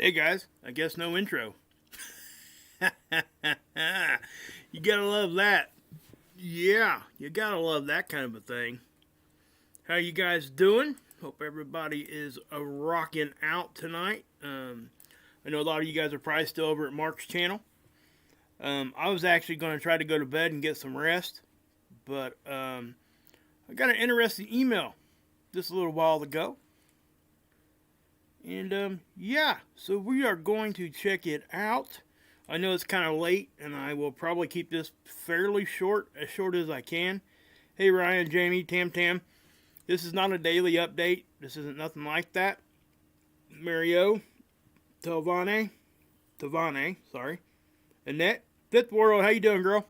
Hey guys, I guess no intro. You gotta love that. Yeah, you gotta love that kind of a thing. How you guys doing? Hope everybody is rocking out tonight. I know a lot of you guys are probably still over at Mark's channel. I was actually going to try to go to bed and get some rest, but I got an interesting email just a little while ago. And yeah, so we are going to check it out. I know it's kind of late, and I will probably keep this fairly short, as short as I can. Hey Ryan, Jamie, Tam Tam. This is not a daily update. This isn't nothing like that. Mario, Tavane, sorry. Annette, Fifth World, how you doing, girl?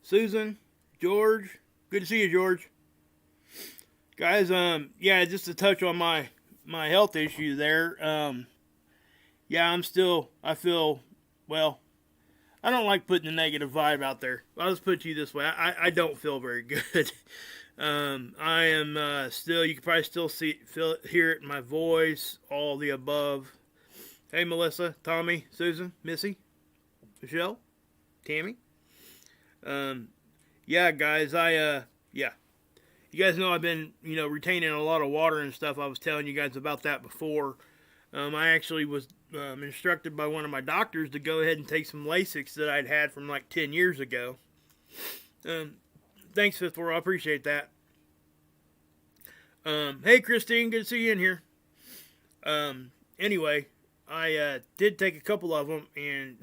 Susan, George, good to see you, George. Guys, yeah, just to touch on my health issue there. Yeah, I feel, well, I don't like putting a negative vibe out there. I'll just put you this way. I don't feel very good. I am still, you can probably still hear it in my voice, all the above. Hey, Melissa, Tommy, Susan, Missy, Michelle, Tammy. Yeah, guys, yeah. You guys know I've been, retaining a lot of water and stuff. I was telling you guys about that before. I actually was instructed by one of my doctors to go ahead and take some Lasix that I'd had from like 10 years ago. Thanks, Fifth World. I appreciate that. Hey, Christine. Good to see you in here. Anyway, I did take a couple of them, and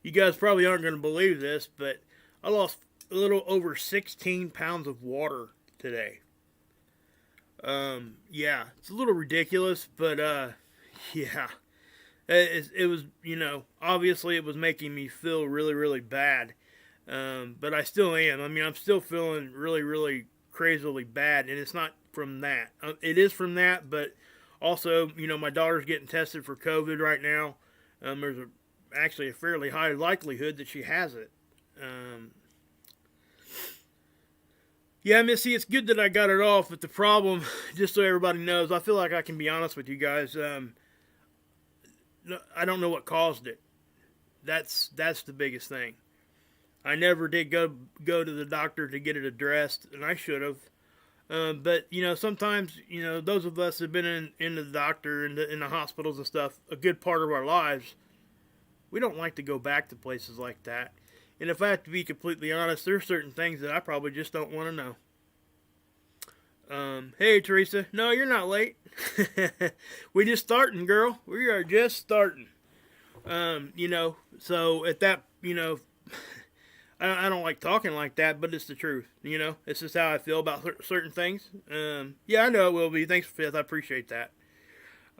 you guys probably aren't going to believe this, but I lost a little over 16 pounds of water today. Yeah, it's a little ridiculous, but yeah, it was, obviously it was making me feel really, really bad. But I still am. I mean, I'm still feeling really, really crazily bad, and it's not from that. It is from that, but also, my daughter's getting tested for COVID right now. There's actually a fairly high likelihood that she has it. Yeah, Missy, it's good that I got it off, but the problem, just so everybody knows, I feel like I can be honest with you guys. I don't know what caused it. That's the biggest thing. I never did go to the doctor to get it addressed, and I should have. But sometimes those of us have been in the doctor and in the hospitals and stuff a good part of our lives. We don't like to go back to places like that. And if I have to be completely honest, there's certain things that I probably just don't want to know. Hey, Teresa. No, you're not late. We just starting, girl. We are just starting. So at that, I don't like talking like that, but it's the truth. It's just how I feel about certain things. Yeah, I know it will be. Thanks, Fifth. I appreciate that.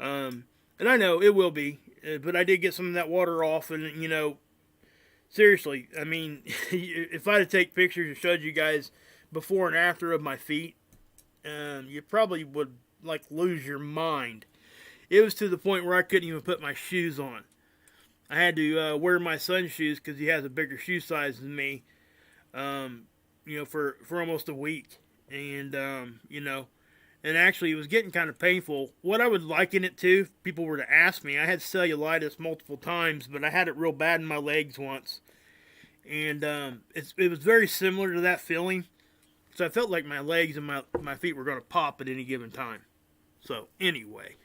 And I know it will be. But I did get some of that water off, and, seriously, I mean, if I had to take pictures and showed you guys before and after of my feet, you probably would, lose your mind. It was to the point where I couldn't even put my shoes on. I had to wear my son's shoes because he has a bigger shoe size than me, for almost a week. And, and actually it was getting kind of painful. What I would liken it to, if people were to ask me, I had cellulitis multiple times, but I had it real bad in my legs once. And it was very similar to that feeling. So I felt like my legs and my feet were going to pop at any given time. So anyway,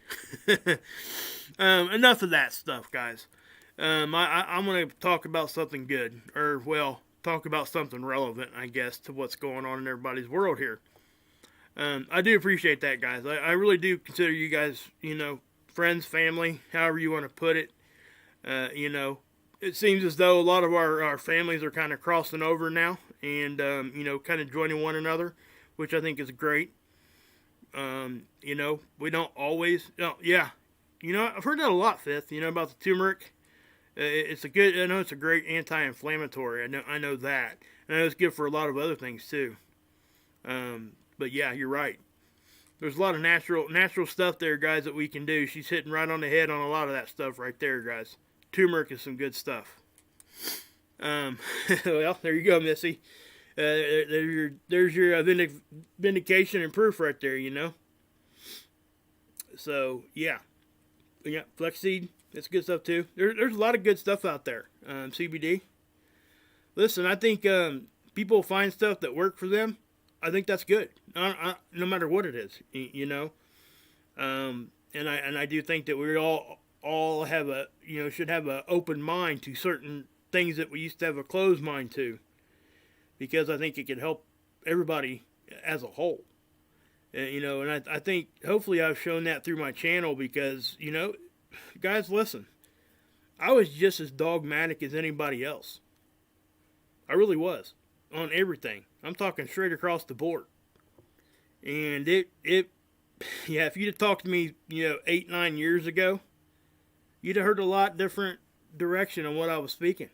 enough of that stuff, guys. I'm going to talk about something good, or, well, talk about something relevant, I guess, to what's going on in everybody's world here. I do appreciate that, guys. I really do consider you guys, friends, family, however you want to put it. It seems as though a lot of our families are kind of crossing over now and, kind of joining one another, which I think is great. We don't always, yeah. I've heard that a lot, Fifth, about the turmeric. I know it's a great anti-inflammatory. I know that. And I know it's good for a lot of other things, too. But yeah, you're right. There's a lot of natural stuff there, guys, that we can do. She's hitting right on the head on a lot of that stuff right there, guys. Turmeric is some good stuff. Well, there you go, Missy. There's your vindication and proof right there, So, yeah. Yeah, flaxseed. That's good stuff too. There's a lot of good stuff out there. CBD. Listen, I think people find stuff that work for them. I think that's good. No matter what it is, you know. And I do think that we all have should have an open mind to certain things that we used to have a closed mind to, because I think it can help everybody as a whole. And I think hopefully I've shown that through my channel, because guys, listen, I was just as dogmatic as anybody else. I really was on everything. I'm talking straight across the board. And yeah, if you'd have talked to me, 8, 9 years ago, you'd have heard a lot different direction on what I was speaking.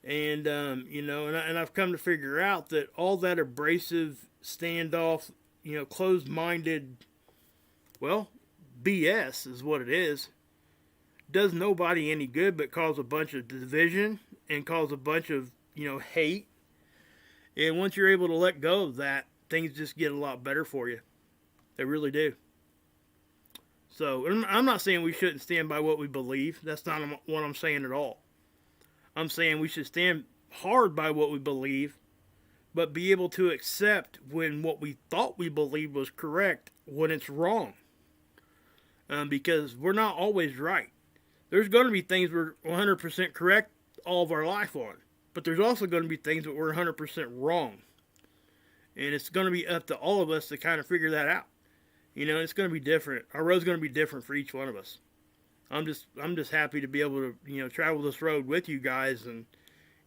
And, and I've come to figure out that all that abrasive, standoff, closed-minded, well, BS is what it is, does nobody any good but cause a bunch of division and cause a bunch of, hate. And once you're able to let go of that, things just get a lot better for you. They really do. So, I'm not saying we shouldn't stand by what we believe. That's not what I'm saying at all. I'm saying we should stand hard by what we believe, but be able to accept when what we thought we believed was correct, when it's wrong. Because we're not always right. There's going to be things we're 100% correct all of our life on. But there's also going to be things that we're 100% wrong. And it's going to be up to all of us to kind of figure that out. It's going to be different. Our road's going to be different for each one of us. I'm just happy to be able to, travel this road with you guys and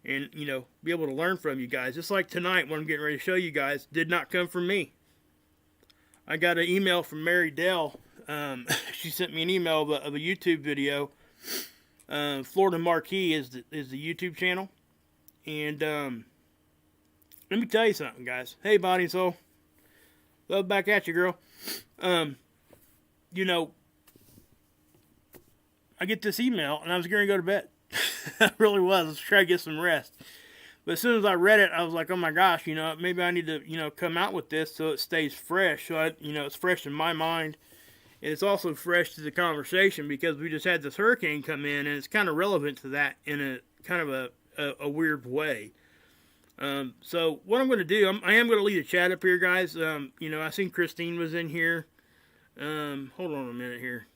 be able to learn from you guys. Just like tonight, what I'm getting ready to show you guys did not come from me. I got an email from Mary Dell. She sent me an email of a YouTube video. Florida Marquis is the YouTube channel. And let me tell you something, guys. Hey, body and soul. Love back at you, girl. I get this email, and I was going to go to bed. I really was. I was trying to get some rest. But as soon as I read it, I was like, oh my gosh, maybe I need to, come out with this so it stays fresh. So, it's fresh in my mind. And it's also fresh to the conversation, because we just had this hurricane come in, and it's kind of relevant to that in a kind of a weird way. So what I'm going to do, I am going to lead a chat up here, guys. I seen Christine was in here. Hold on a minute here.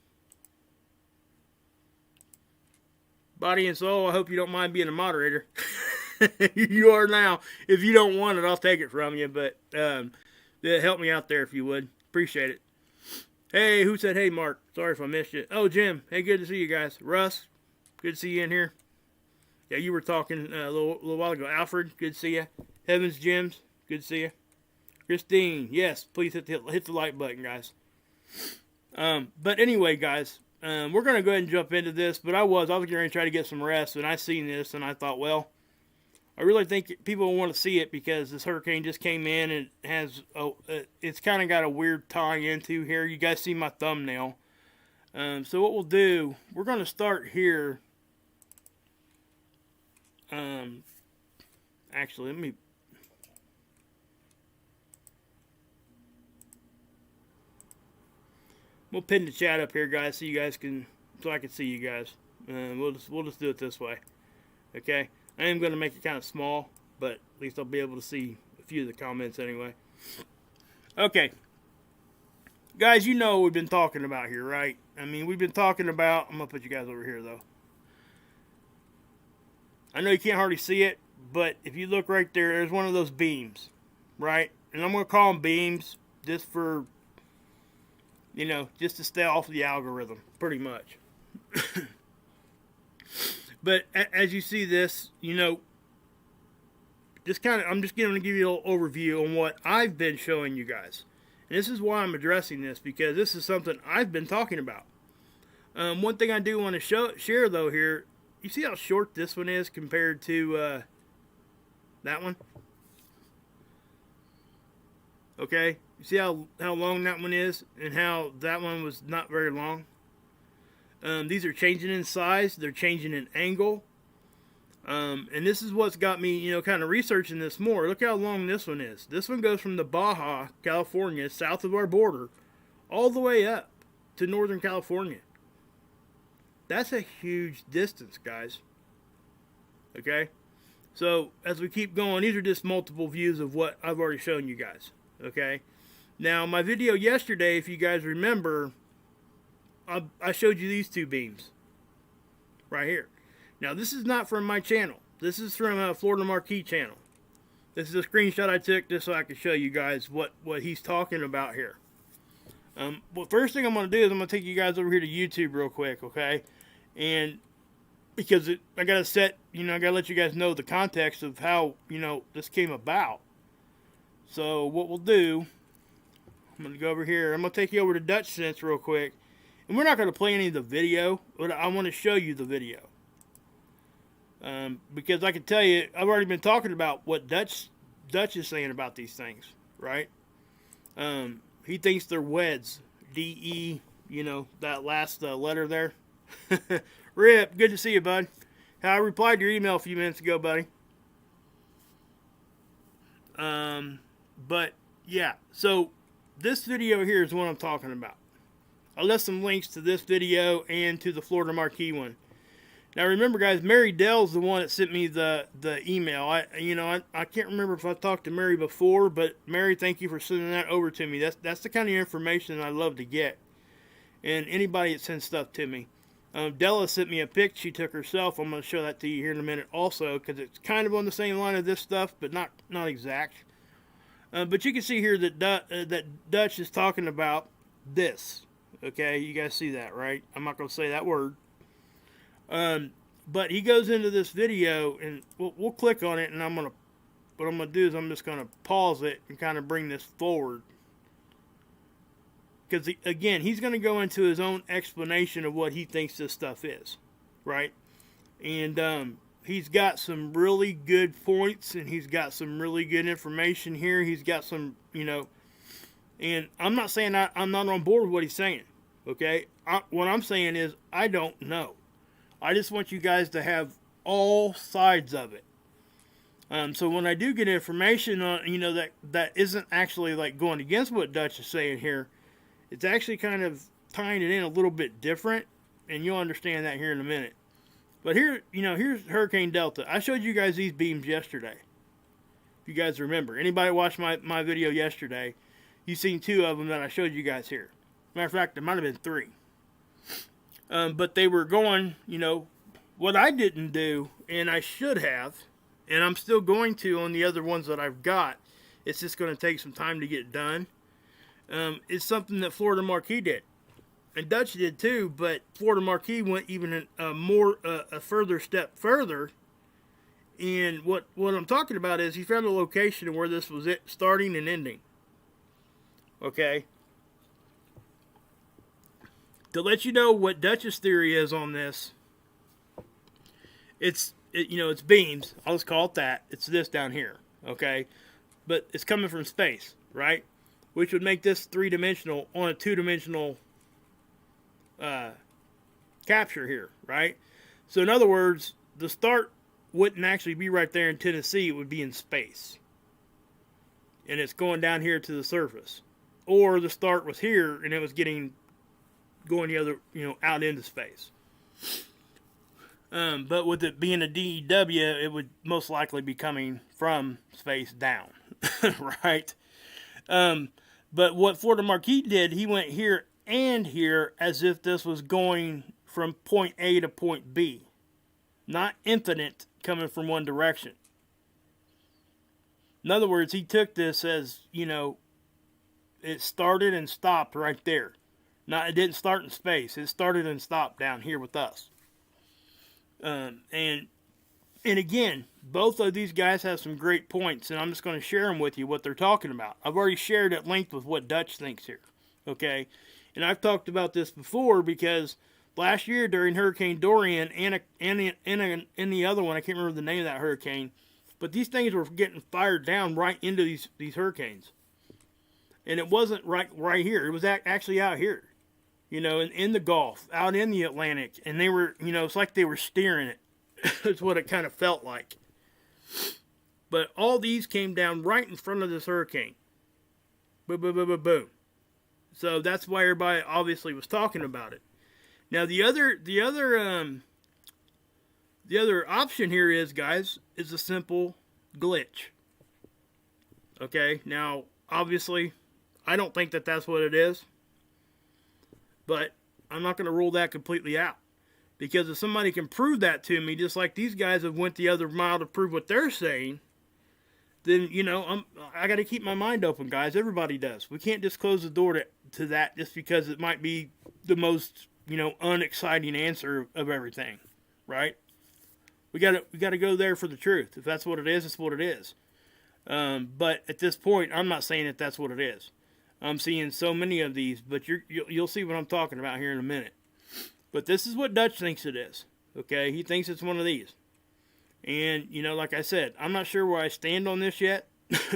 Body and soul, I hope you don't mind being a moderator. You are now. If you don't want it, I'll take it from you. But help me out there if you would. Appreciate it. Hey, who said hey, Mark? Sorry if I missed you. Oh, Jim. Hey, good to see you guys. Russ, good to see you in here. Yeah, you were talking a little while ago. Alfred, good to see you. Heavens Gems, good to see you. Christine, yes, please hit the like button, guys. But anyway, guys, we're going to go ahead and jump into this. But I was going to try to get some rest, and I seen this, and I thought, well, I really think people will want to see it, because this hurricane just came in, and it's kind of got a weird tie into here. You guys see my thumbnail. So what we'll do, we're going to start here. Actually, we'll pin the chat up here, guys, so I can see you guys. We'll just do it this way. Okay. I am going to make it kind of small, but at least I'll be able to see a few of the comments anyway. Okay. Guys, you know what we've been talking about here, right? I mean, we've been talking about, I'm going to put you guys over here, though. I know you can't hardly see it, but if you look right there, there's one of those beams, right? And I'm going to call them beams just for, just to stay off the algorithm, pretty much. But as you see this, I'm just going to give you a little overview on what I've been showing you guys. And this is why I'm addressing this, because this is something I've been talking about. One thing I do want to share, though, here, you see how short this one is compared to that one? Okay? You see how long that one is, and how that one was not very long? These are changing in size. They're changing in angle. And this is what's got me, kind of researching this more. Look how long this one is. This one goes from the Baja, California, south of our border, all the way up to Northern California. That's a huge distance, guys. Okay? So, as we keep going, these are just multiple views of what I've already shown you guys. Okay? Now, my video yesterday, if you guys remember, I showed you these two beams. Right here. Now, this is not from my channel. This is from Florida Marquis channel. This is a screenshot I took just so I could show you guys what he's talking about here. Well, first thing I'm going to do is I'm going to take you guys over here to YouTube real quick, okay? And because I got to set, I got to let you guys know the context of how, this came about. So what we'll do, I'm going to go over here. I'm going to take you over to Dutch Sense real quick. And we're not going to play any of the video, but I want to show you the video. Because I can tell you, I've already been talking about what Dutch is saying about these things, right? He thinks they're weds. D-E, that last letter there. Rip, good to see you, bud. I replied to your email a few minutes ago, buddy. But, yeah. So, this video here is what I'm talking about. I left some links to this video and to the Florida Marquis one. Now remember, guys, Mary Dell's the one that sent me the email. I can't remember if I talked to Mary before, but Mary, thank you for sending that over to me. That's the kind of information I love to get. And anybody that sends stuff to me. Della sent me a pic she took herself. I'm going to show that to you here in a minute also, because it's kind of on the same line of this stuff, but not exact. But you can see here that Dutch is talking about this. Okay, you guys see that, right? I'm not going to say that word. But he goes into this video, and we'll click on it, and what I'm going to do is I'm just going to pause it and kind of bring this forward. Because, again, he's going to go into his own explanation of what he thinks this stuff is, right? And he's got some really good points, and he's got some really good information here. He's got some, and I'm not saying I'm not on board with what he's saying, okay? What I'm saying is I don't know. I just want you guys to have all sides of it. So when I do get information on, that isn't actually like going against what Dutch is saying here, it's actually kind of tying it in a little bit different, and you'll understand that here in a minute. But here, here's Hurricane Delta. I showed you guys these beams yesterday. If you guys remember. Anybody watched my video yesterday, you've seen two of them that I showed you guys here. Matter of fact, there might have been three. But they were going, what I didn't do, and I should have, and I'm still going to on the other ones that I've got. It's just going to take some time to get done. It's something that Florida Marquis did. And Dutch did too, but Florida Marquis went even a further step further. And what I'm talking about is he found a location where this was it starting and ending. Okay? To let you know what Dutch's theory is on this, it's beams. I'll just call it that. It's this down here, okay? But it's coming from space, right? Which would make this three-dimensional on a two-dimensional capture here, right? So in other words, the start wouldn't actually be right there in Tennessee. It would be in space. And it's going down here to the surface. Or the start was here and it was going the other, out into space. But with it being a DEW, it would most likely be coming from space down, right? But what Florida Marquis did, he went here and here as if this was going from point A to point B. Not infinite coming from one direction. In other words, he took this as, it started and stopped right there. It didn't start in space. It started and stopped down here with us. And again, both of these guys have some great points, and I'm just going to share them with you, what they're talking about. I've already shared at length with what Dutch thinks here, okay? And I've talked about this before because last year during Hurricane Dorian and the other one, I can't remember the name of that hurricane, but these things were getting fired down right into these hurricanes. And it wasn't right here. It was actually out here. In the Gulf, out in the Atlantic, and they were, it's like they were steering it. That's what it kind of felt like. But all these came down right in front of this hurricane. Boom, boom, boom, boom, boom. So that's why everybody obviously was talking about it. Now the other option here is, guys, is a simple glitch. Okay, now obviously I don't think that that's what it is, but I'm not going to rule that completely out, because if somebody can prove that to me, just like these guys have went the other mile to prove what they're saying, then, you know, I got to keep my mind open, guys. Everybody does. We can't just close the door to that just because it might be the most, you know, unexciting answer of everything, right? We got to go there for the truth. If that's what it is, it's what it is. But at this point, I'm not saying that that's what it is. I'm seeing so many of these, but you'll see what I'm talking about here in a minute. But this is what Dutch thinks it is. Okay, he thinks it's one of these. And, you know, like I said, I'm not sure where I stand on this yet,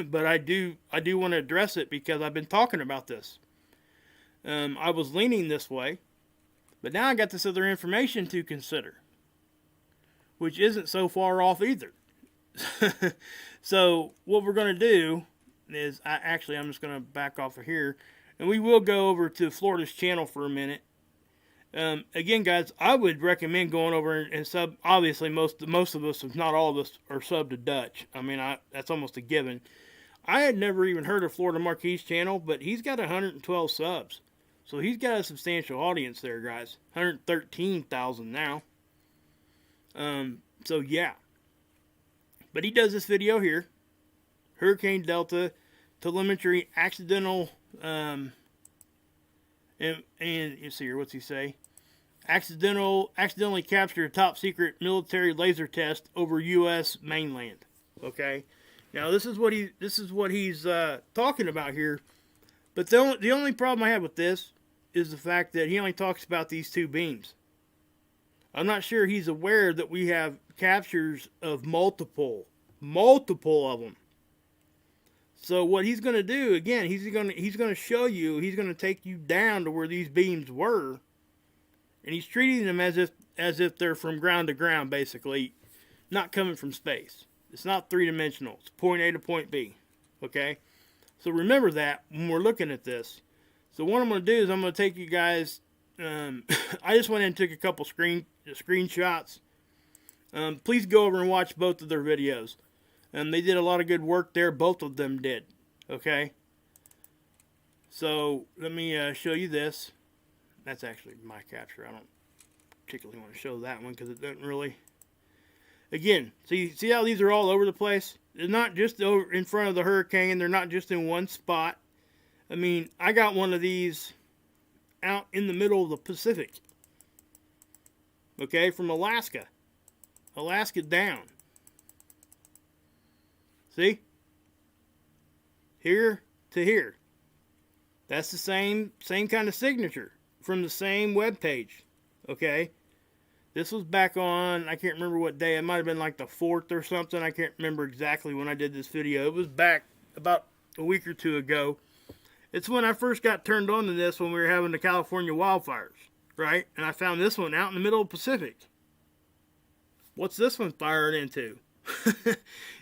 but I do want to address it because I've been talking about this. I was leaning this way, but now I got this other information to consider, which isn't so far off either. So what we're going to do is, I'm just going to back off of here, and we will go over to Florida's channel for a minute. Again, guys, I would recommend going over and sub. Obviously, most of us, if not all of us, are sub to Dutch. I mean, that's almost a given. I had never even heard of Florida Marquis' channel, but he's got 112 subs. So he's got a substantial audience there, guys. 113,000 now. So yeah. But he does this video here. Hurricane Delta telemetry accidental, and you see here, what's he say? Accidentally captured a top secret military laser test over U.S. mainland. Okay, now this is what he's talking about here. But the only problem I have with this is the fact that he only talks about these two beams. I'm not sure he's aware that we have captures of multiple of them. So what he's going to do, again, he's going to show you, he's going to take you down to where these beams were, and he's treating them as if they're from ground to ground, basically, not coming from space. It's not three-dimensional. It's point A to point B. Okay? So remember that when we're looking at this. So what I'm going to do is I'm going to take you guys, I just went in and took a couple screenshots. Please go over and watch both of their videos. They did a lot of good work there. Both of them did. Okay? So let me show you this. That's actually my capture. I don't particularly want to show that one because it doesn't really... Again, see how these are all over the place? They're not just over in front of the hurricane. They're not just in one spot. I mean, I got one of these out in the middle of the Pacific. Okay, from Alaska. Alaska down. See? Here to here. That's the same kind of signature from the same web page. Okay? This was back on, I can't remember what day. It might have been like the 4th or something. I can't remember exactly when I did this video. It was back about a week or two ago. It's when I first got turned on to this when we were having the California wildfires. Right? And I found this one out in the middle of the Pacific. What's this one firing into?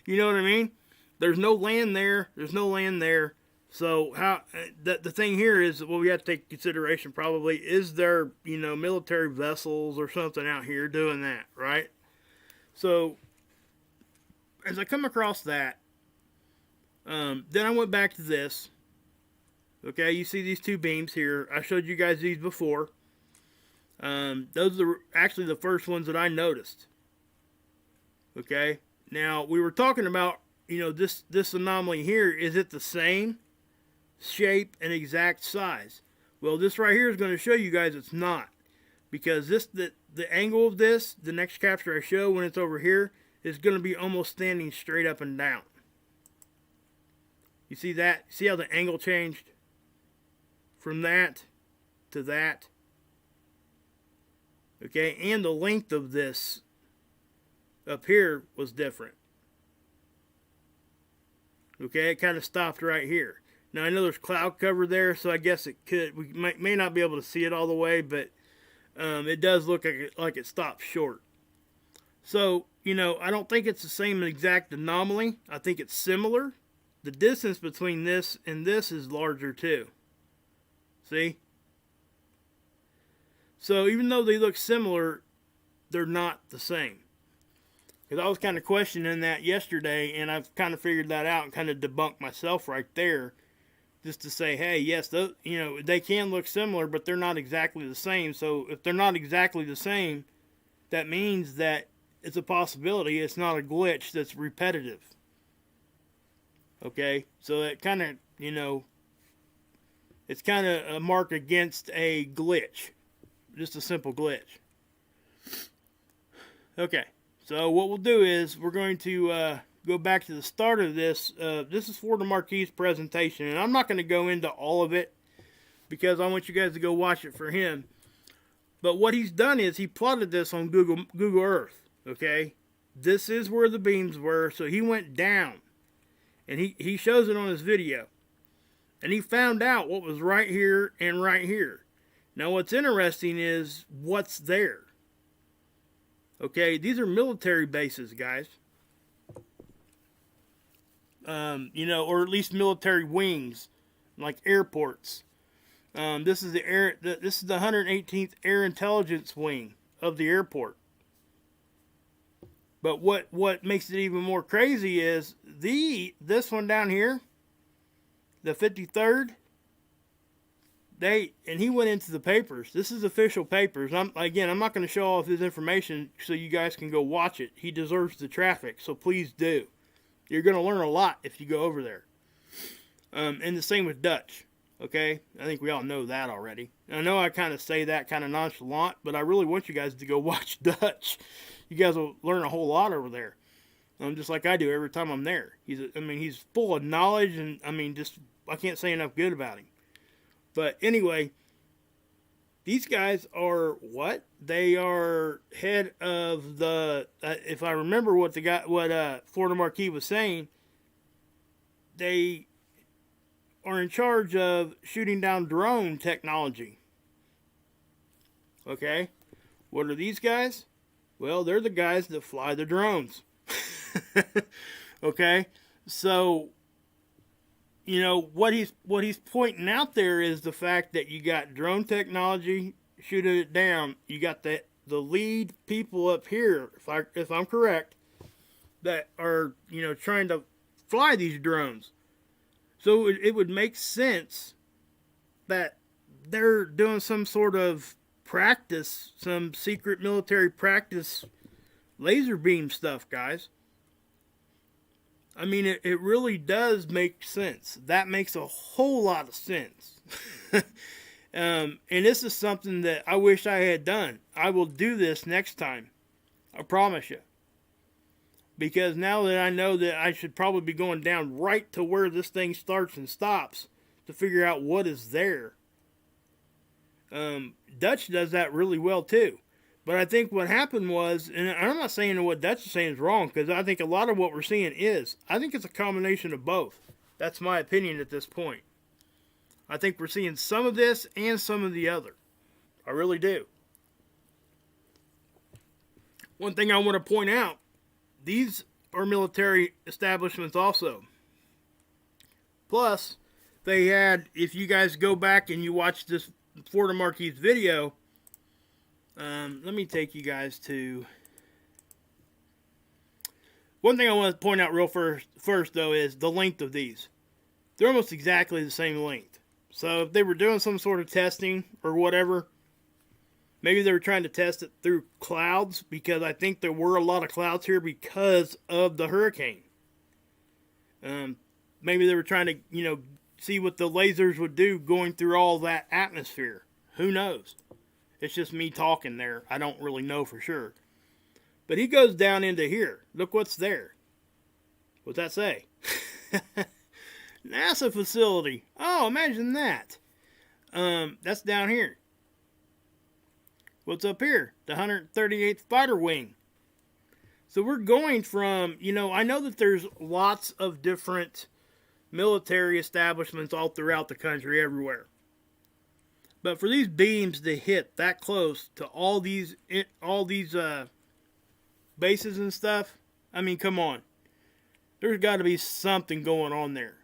You know what I mean? There's no land there. There's no land there. So the thing here is what we have to take into consideration probably is there, you know, military vessels or something out here doing that, right? So as I come across that, then I went back to this. Okay, you see these two beams here. I showed you guys these before. Those are actually the first ones that I noticed. Okay, now we were talking about, you know, this anomaly here. Is it the same shape and exact size? Well, this right here is going to show you guys it's not, because the angle of this, the next capture I show when it's over here, is going to be almost standing straight up and down. You see that? See how the angle changed from that to that? Okay, and the length of this up here was different. Okay, it kind of stopped right here. Now I know there's cloud cover there, so I guess it could, we may not be able to see it all the way, but it does look like it stopped short. So, you know, I don't think it's the same exact anomaly. I think it's similar. The distance between this and this is larger too. See? So even though they look similar, they're not the same. Because I was kind of questioning that yesterday, and I've kind of figured that out and kind of debunked myself right there, just to say, hey, yes, those, they can look similar, but they're not exactly the same. So if they're not exactly the same, that means that it's a possibility. It's not a glitch that's repetitive. Okay, so that kind of, it's kind of a mark against a glitch, just a simple glitch. Okay. So what we'll do is we're going to go back to the start of this. This is for the Marquis presentation, and I'm not going to go into all of it because I want you guys to go watch it for him. But what he's done is he plotted this on Google Earth. Okay, this is where the beams were. So he went down, and he shows it on his video, and he found out what was right here and right here. Now what's interesting is what's there. Okay, these are military bases, guys. Or at least military wings, like airports. This is the 118th Air Intelligence Wing of the airport. But what makes it even more crazy is this one down here, the 53rd. He went into the papers. This is official papers. I'm not going to show all of his information so you guys can go watch it. He deserves the traffic, so please do. You're going to learn a lot if you go over there. And the same with Dutch. Okay? I think we all know that already. I know I kind of say that kind of nonchalant, but I really want you guys to go watch Dutch. You guys will learn a whole lot over there. Just like I do every time I'm there. He's full of knowledge, and I can't say enough good about him. But anyway, these guys are what? They are head of the. If I remember what Florida Marquis was saying, they are in charge of shooting down drone technology. Okay, what are these guys? Well, they're the guys that fly the drones. Okay, so. What he's pointing out there is the fact that you got drone technology shooting it down. You got the lead people up here, if I'm correct, that are trying to fly these drones. So it would make sense that they're doing some sort of practice, some secret military practice laser beam stuff, guys. It really does make sense. That makes a whole lot of sense. And this is something that I wish I had done. I will do this next time. I promise you. Because now that I know that I should probably be going down right to where this thing starts and stops to figure out what is there. Dutch does that really well too. But I think what happened was, and I'm not saying that what Dutch is saying is wrong, because I think a lot of what we're seeing is, I think it's a combination of both. That's my opinion at this point. I think we're seeing some of this and some of the other. I really do. One thing I want to point out, these are military establishments also. Plus, they had, if you guys go back and you watch this Florida Marquis video, let me take you guys to... One thing I want to point out real first though is the length of these. They're almost exactly the same length. So if they were doing some sort of testing or whatever, maybe they were trying to test it through clouds, because I think there were a lot of clouds here because of the hurricane. Maybe they were trying to, see what the lasers would do going through all that atmosphere. Who knows? It's just me talking there. I don't really know for sure. But he goes down into here. Look what's there. What's that say? NASA facility. Oh, imagine that. That's down here. What's up here? The 138th Fighter Wing. So we're going from, I know that there's lots of different military establishments all throughout the country, everywhere. But for these beams to hit that close to all these bases and stuff, come on. There's got to be something going on there.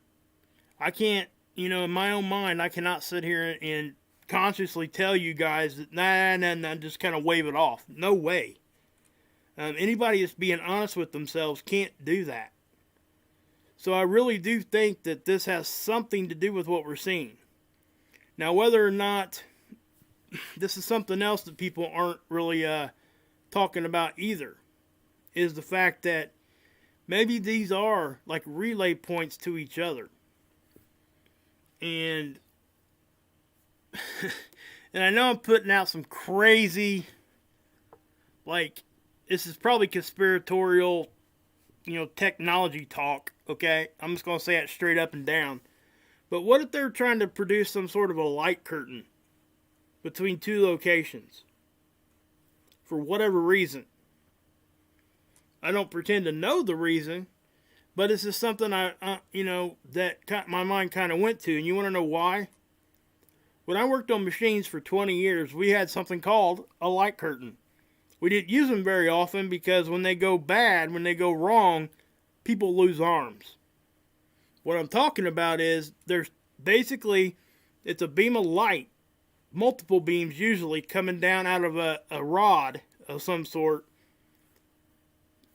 I can't, in my own mind, I cannot sit here and consciously tell you guys that nah, just kind of wave it off. No way. Anybody that's being honest with themselves can't do that. So I really do think that this has something to do with what we're seeing. Now, whether or not this is something else that people aren't really talking about either, is the fact that maybe these are like relay points to each other. And and I know I'm putting out some crazy, like, this is probably conspiratorial, technology talk, okay? I'm just going to say it straight up and down. But what if they're trying to produce some sort of a light curtain between two locations? For whatever reason. I don't pretend to know the reason, but this is something that my mind kind of went to. And you want to know why? When I worked on machines for 20 years, we had something called a light curtain. We didn't use them very often because when they go bad, when they go wrong, people lose arms. What I'm talking about is it's a beam of light, multiple beams usually coming down out of a rod of some sort,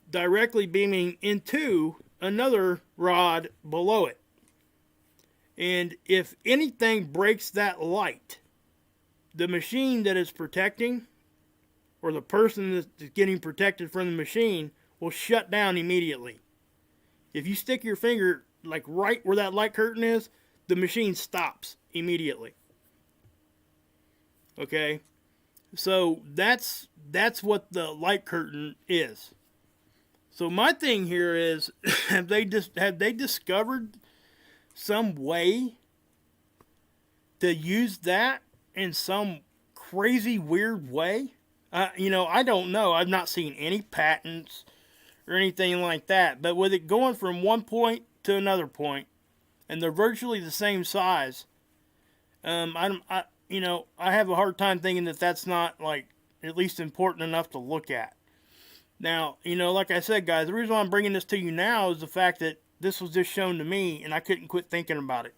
directly beaming into another rod below it. And if anything breaks that light, the machine that it's protecting, or the person that's getting protected from the machine, will shut down immediately. If you stick your finger like right where that light curtain is, the machine stops immediately. Okay? So that's what the light curtain is. So my thing here is, have they discovered some way to use that in some crazy weird way? I don't know. I've not seen any patents or anything like that. But with it going from one point to another point, and they're virtually the same size, I have a hard time thinking that that's not like at least important enough to look at. Now, like I said, guys, the reason why I'm bringing this to you now is the fact that this was just shown to me, and I couldn't quit thinking about it.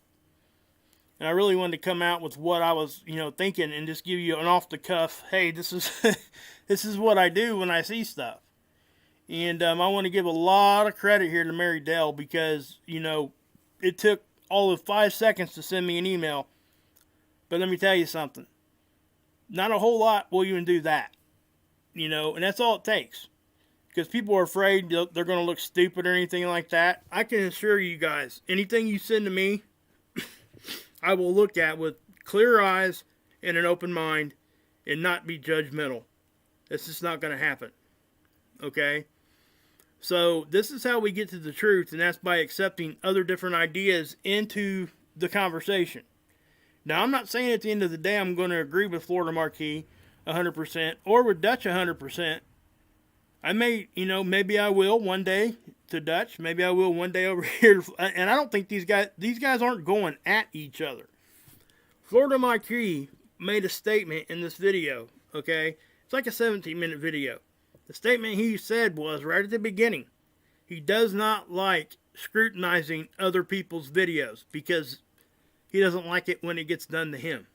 And I really wanted to come out with what I was, thinking, and just give you an off-the-cuff, hey, this is this is what I do when I see stuff. And I want to give a lot of credit here to Mary Dell because, it took all of 5 seconds to send me an email. But let me tell you something. Not a whole lot will even do that. And that's all it takes. Because people are afraid they're going to look stupid or anything like that. I can assure you guys, anything you send to me, I will look at with clear eyes and an open mind and not be judgmental. That's just not going to happen. Okay? So this is how we get to the truth, and that's by accepting other different ideas into the conversation. Now, I'm not saying at the end of the day I'm going to agree with Florida Marquis 100% or with Dutch 100%. I may, maybe I will one day to Dutch. Maybe I will one day over here. And I don't think these guys aren't going at each other. Florida Marquis made a statement in this video, okay? It's like a 17-minute video. The statement he said was, right at the beginning, he does not like scrutinizing other people's videos because he doesn't like it when it gets done to him.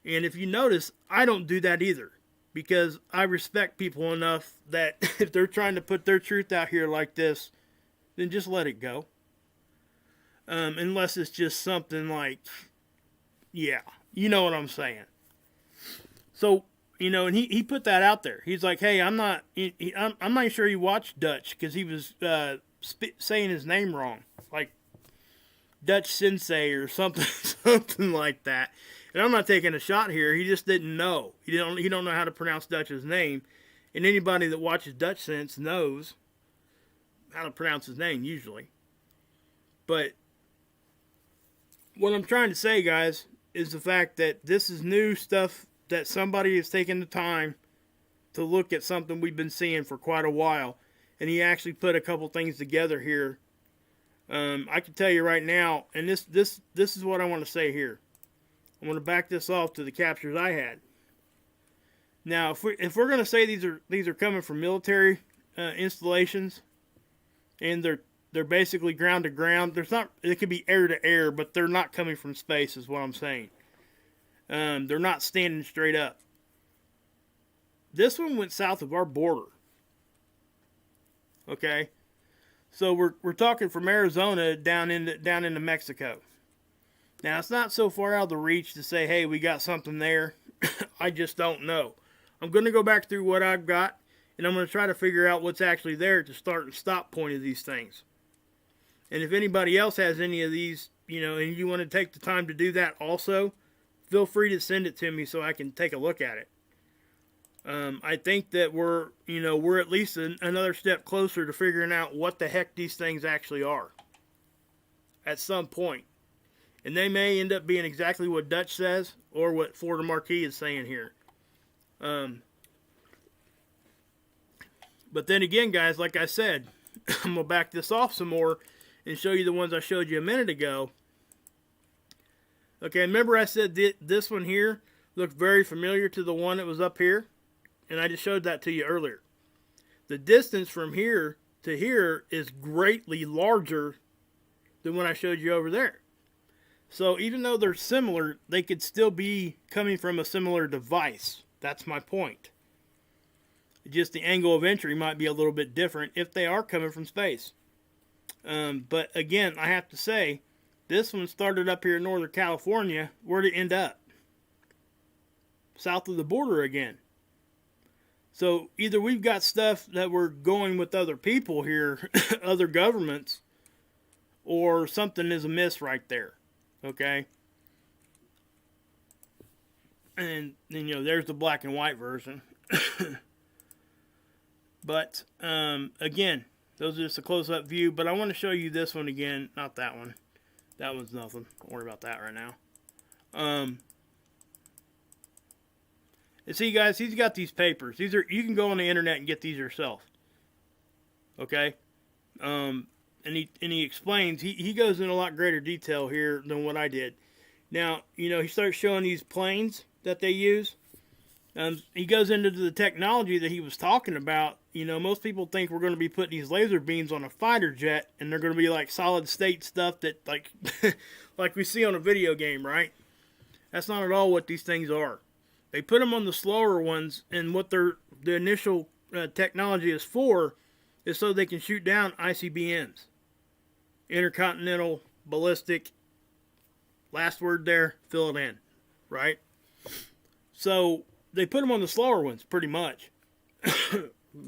And if you notice, I don't do that either. Because I respect people enough that if they're trying to put their truth out here like this, then just let it go. Unless it's just something like, yeah, you know what I'm saying. So, and he put that out there. He's like, hey, I'm not sure he watched Dutch because he was saying his name wrong. Like Dutch Sensei or something, something like that. And I'm not taking a shot here. He just didn't know. He don't know how to pronounce Dutch's name. And anybody that watches Dutch Sense knows how to pronounce his name usually. But what I'm trying to say, guys, is the fact that this is new stuff that somebody has taken the time to look at something we've been seeing for quite a while. And he actually put a couple things together here. I can tell you right now, and this is what I want to say here. I'm going to back this off to the captures I had. Now, if we're going to say these are coming from military installations, and they're basically ground to ground, it could be air to air, but they're not coming from space, is what I'm saying. They're not standing straight up. This one went south of our border. Okay, so we're talking from Arizona down into Mexico. Now it's not so far out of the reach to say, hey, we got something there. I just don't know. I'm going to go back through what I've got, and I'm going to try to figure out what's actually there to start and stop point of these things. And if anybody else has any of these, and you want to take the time to do that also, feel free to send it to me so I can take a look at it. I think that we're at least another step closer to figuring out what the heck these things actually are at some point. And they may end up being exactly what Dutch says or what Florida Marquis is saying here. But then again, guys, like I said, I'm going to back this off some more and show you the ones I showed you a minute ago. Okay, remember I said this one here looked very familiar to the one that was up here? And I just showed that to you earlier. The distance from here to here is greatly larger than when I showed you over there. So even though they're similar, they could still be coming from a similar device. That's my point. Just the angle of entry might be a little bit different if they are coming from space. But again, I have to say, this one started up here in Northern California. Where'd it end up? South of the border again. So either we've got stuff that we're going with other people here, other governments, or something is amiss right there. Okay? And then, there's the black and white version. But, again, those are just a close-up view. But I want to show you this one again. Not that one. That one's nothing. Don't worry about that right now. And see, guys, he's got these papers. You can go on the internet and get these yourself. Okay? And he explains, he goes in a lot greater detail here than what I did. Now, he starts showing these planes that they use. He goes into the technology that he was talking about. Most people think we're going to be putting these laser beams on a fighter jet, and they're going to be like solid state stuff that like we see on a video game, right? That's not at all what these things are. They put them on the slower ones, and what the initial technology is for is so they can shoot down ICBMs. Intercontinental, ballistic, last word there, fill it in, right? So they put them on the slower ones, pretty much,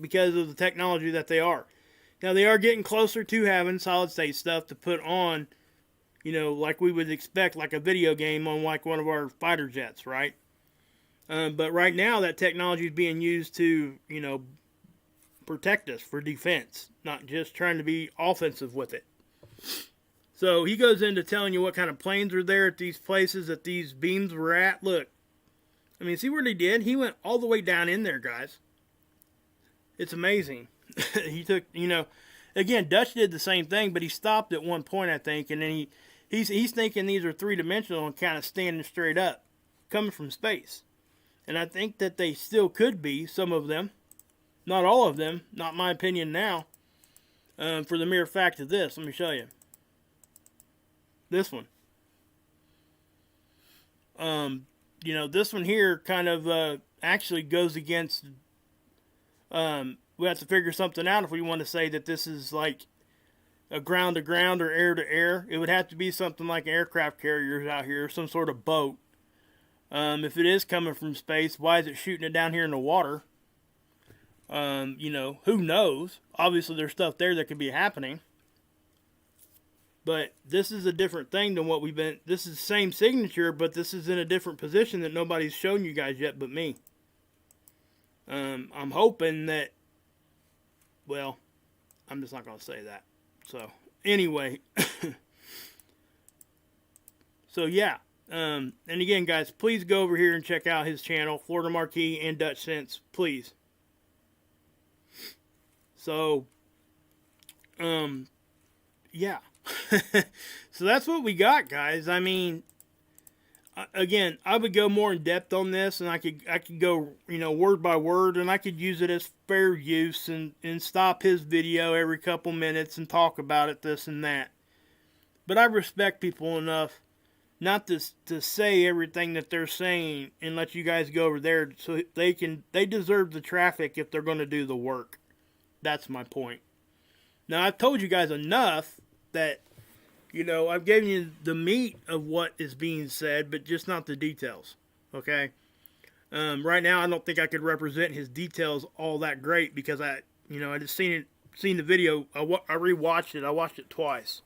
because of the technology that they are. Now, they are getting closer to having solid-state stuff to put on, like we would expect, like a video game on like one of our fighter jets, right? But right now, that technology is being used to, protect us for defense, not just trying to be offensive with it. So he goes into telling you what kind of planes are there at these places that these beams were at. Look, I mean, see what he did? He went all the way down in there, guys. It's amazing. He took, again, Dutch did the same thing, but he stopped at one point, I think, and then he's thinking these are three-dimensional and kind of standing straight up, coming from space. And I think that they still could be, some of them. Not all of them, not my opinion now. For the mere fact of this, let me show you. This one. This one here kind of actually goes against... we have to figure something out if we want to say that this is like a ground-to-ground or air-to-air. It would have to be something like aircraft carriers out here, some sort of boat. If it is coming from space, why is it shooting it down here in the water? Who knows? Obviously, there's stuff there that could be happening. But this is a different thing than what we've been... This is the same signature, but this is in a different position that nobody's shown you guys yet but me. I'm hoping that... Well, I'm just not going to say that. So, anyway. So, yeah. And again, guys, please go over here and check out his channel, Florida Marquis and Dutch Sense, please. So, yeah. So that's what we got, guys. I mean, again, I would go more in depth on this, and I could go, word by word, and I could use it as fair use and stop his video every couple minutes and talk about it, this and that. But I respect people enough not to say everything that they're saying and let you guys go over there so they deserve the traffic if they're going to do the work. That's my point. Now, I've told you guys enough that, I've given you the meat of what is being said, but just not the details. Okay? Right now, I don't think I could represent his details all that great because I just seen the video. I rewatched it. I watched it twice.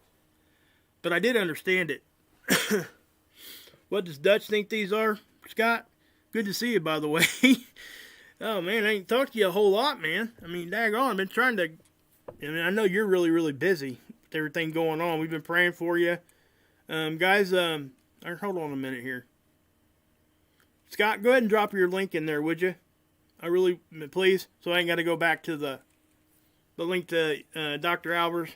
But I did understand it. What does Dutch think these are, Scott? Good to see you, by the way. Oh, man, I ain't talked to you a whole lot, man. I mean, daggone, I've been trying to... I know you're really, really busy with everything going on. We've been praying for you. Guys, hold on a minute here. Scott, go ahead and drop your link in there, would you? Please, so I ain't got to go back to the link to Dr. Albers.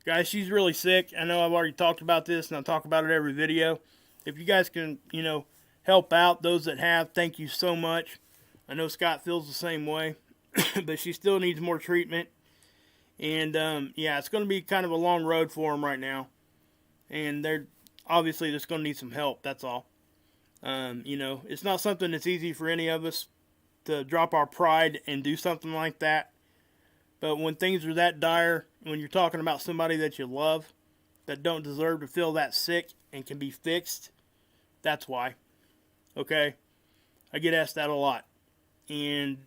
Guys, she's really sick. I know I've already talked about this, and I talk about it every video. If you guys can, help out those that have, thank you so much. I know Scott feels the same way, but she still needs more treatment. And, it's going to be kind of a long road for them right now. And they're obviously just going to need some help, that's all. It's not something that's easy for any of us to drop our pride and do something like that. But when things are that dire, when you're talking about somebody that you love, that don't deserve to feel that sick and can be fixed, that's why. Okay? I get asked that a lot. And,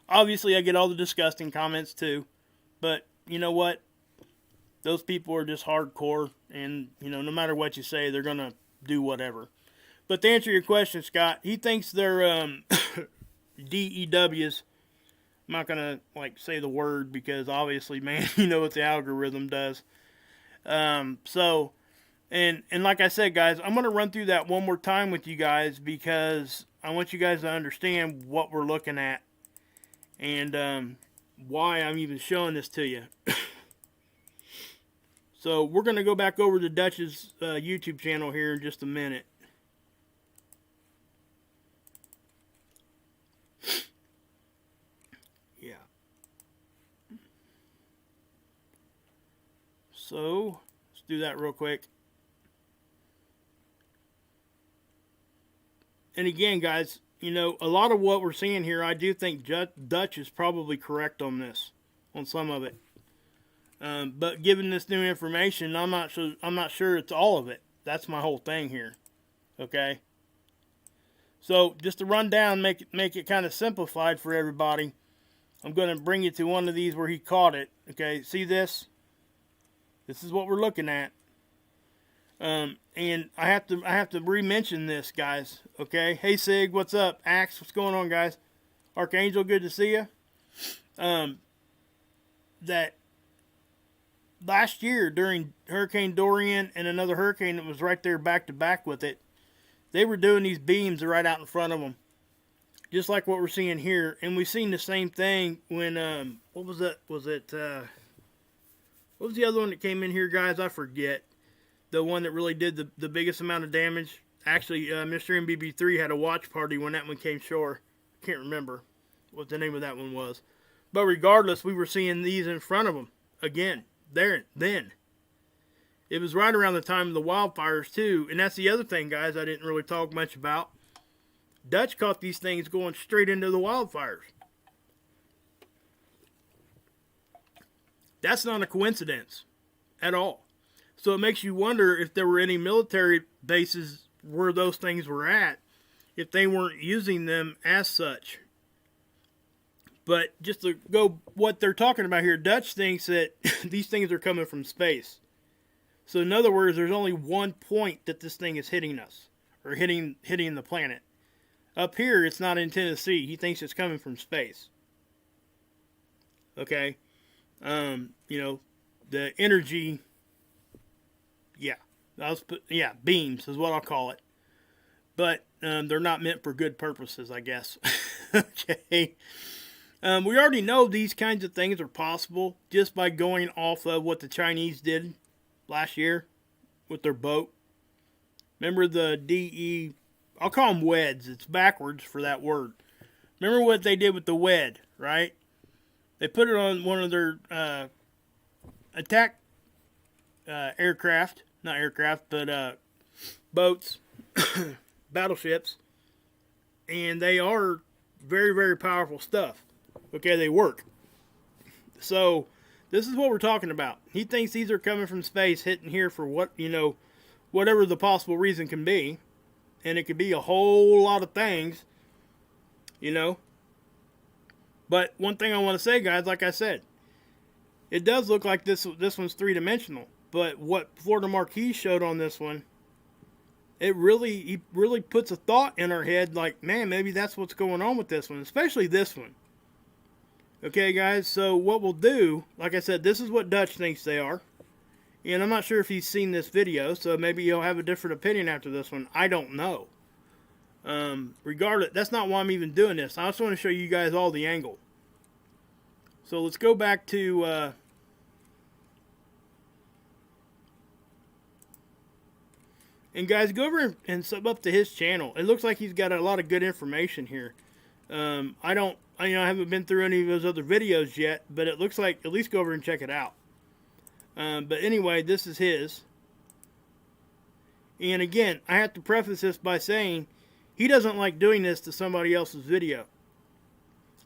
obviously I get all the disgusting comments too. But, you know what? Those people are just hardcore. And, no matter what you say, they're going to do whatever. But to answer your question, Scott, he thinks they're DEWs. I'm not going to say the word because obviously, man, you know what the algorithm does. And like I said, guys, I'm going to run through that one more time with you guys because I want you guys to understand what we're looking at and why I'm even showing this to you. So we're going to go back over to Dutch's YouTube channel here in just a minute. Yeah. So let's do that real quick. And again, guys, a lot of what we're seeing here, I do think Dutch is probably correct on this, on some of it. But given this new information, I'm not sure it's all of it. That's my whole thing here. Okay. So just to run down, make it kind of simplified for everybody. I'm going to bring you to one of these where he caught it. Okay. See this? This is what we're looking at. And I have to re-mention this, guys. Okay. Hey Sig, what's up? Axe, what's going on, guys? Archangel, good to see you. That last year during Hurricane Dorian and another hurricane that was right there back to back with it, they were doing these beams right out in front of them, just like what we're seeing here. And we've seen the same thing when what was it? What was the other one that came in here, guys? I forget. The one that really did the biggest amount of damage. Actually, Mr. MBB3 had a watch party when that one came shore. Can't remember what the name of that one was. But regardless, we were seeing these in front of them again. Then. It was right around the time of the wildfires, too. And that's the other thing, guys, I didn't really talk much about. Dutch caught these things going straight into the wildfires. That's not a coincidence at all. So it makes you wonder if there were any military bases where those things were at, if they weren't using them as such. But just to go what they're talking about here, Dutch thinks that these things are coming from space. So in other words, there's only one point that this thing is hitting us, or hitting the planet. Up here, it's not in Tennessee. He thinks it's coming from space. Okay? The energy, beams is what I'll call it. But they're not meant for good purposes, I guess. Okay? We already know these kinds of things are possible just by going off of what the Chinese did last year with their boat. Remember the I'll call them WEDs. It's backwards for that word. Remember what they did with the WED, right? They put it on one of their attack aircraft, not aircraft, but boats, battleships, and they are very, very powerful stuff. Okay, they work. So this is what we're talking about. He thinks these are coming from space, hitting here for what, whatever the possible reason can be, and it could be a whole lot of things, But one thing I want to say, guys, like I said, it does look like this one's three-dimensional. But what Florida Marquis showed on this one, he really puts a thought in our head, like, man, maybe that's what's going on with this one, especially this one. Okay, guys, so what we'll do, like I said, this is what Dutch thinks they are. And I'm not sure if he's seen this video, so maybe he'll have a different opinion after this one. I don't know. Regardless, that's not why I'm even doing this. I just want to show you guys all the angle. So let's go back to... and guys, go over and sub up to his channel. It looks like he's got a lot of good information here. I haven't been through any of those other videos yet, but it looks like, at least go over and check it out. But anyway, this is his. And again, I have to preface this by saying he doesn't like doing this to somebody else's video.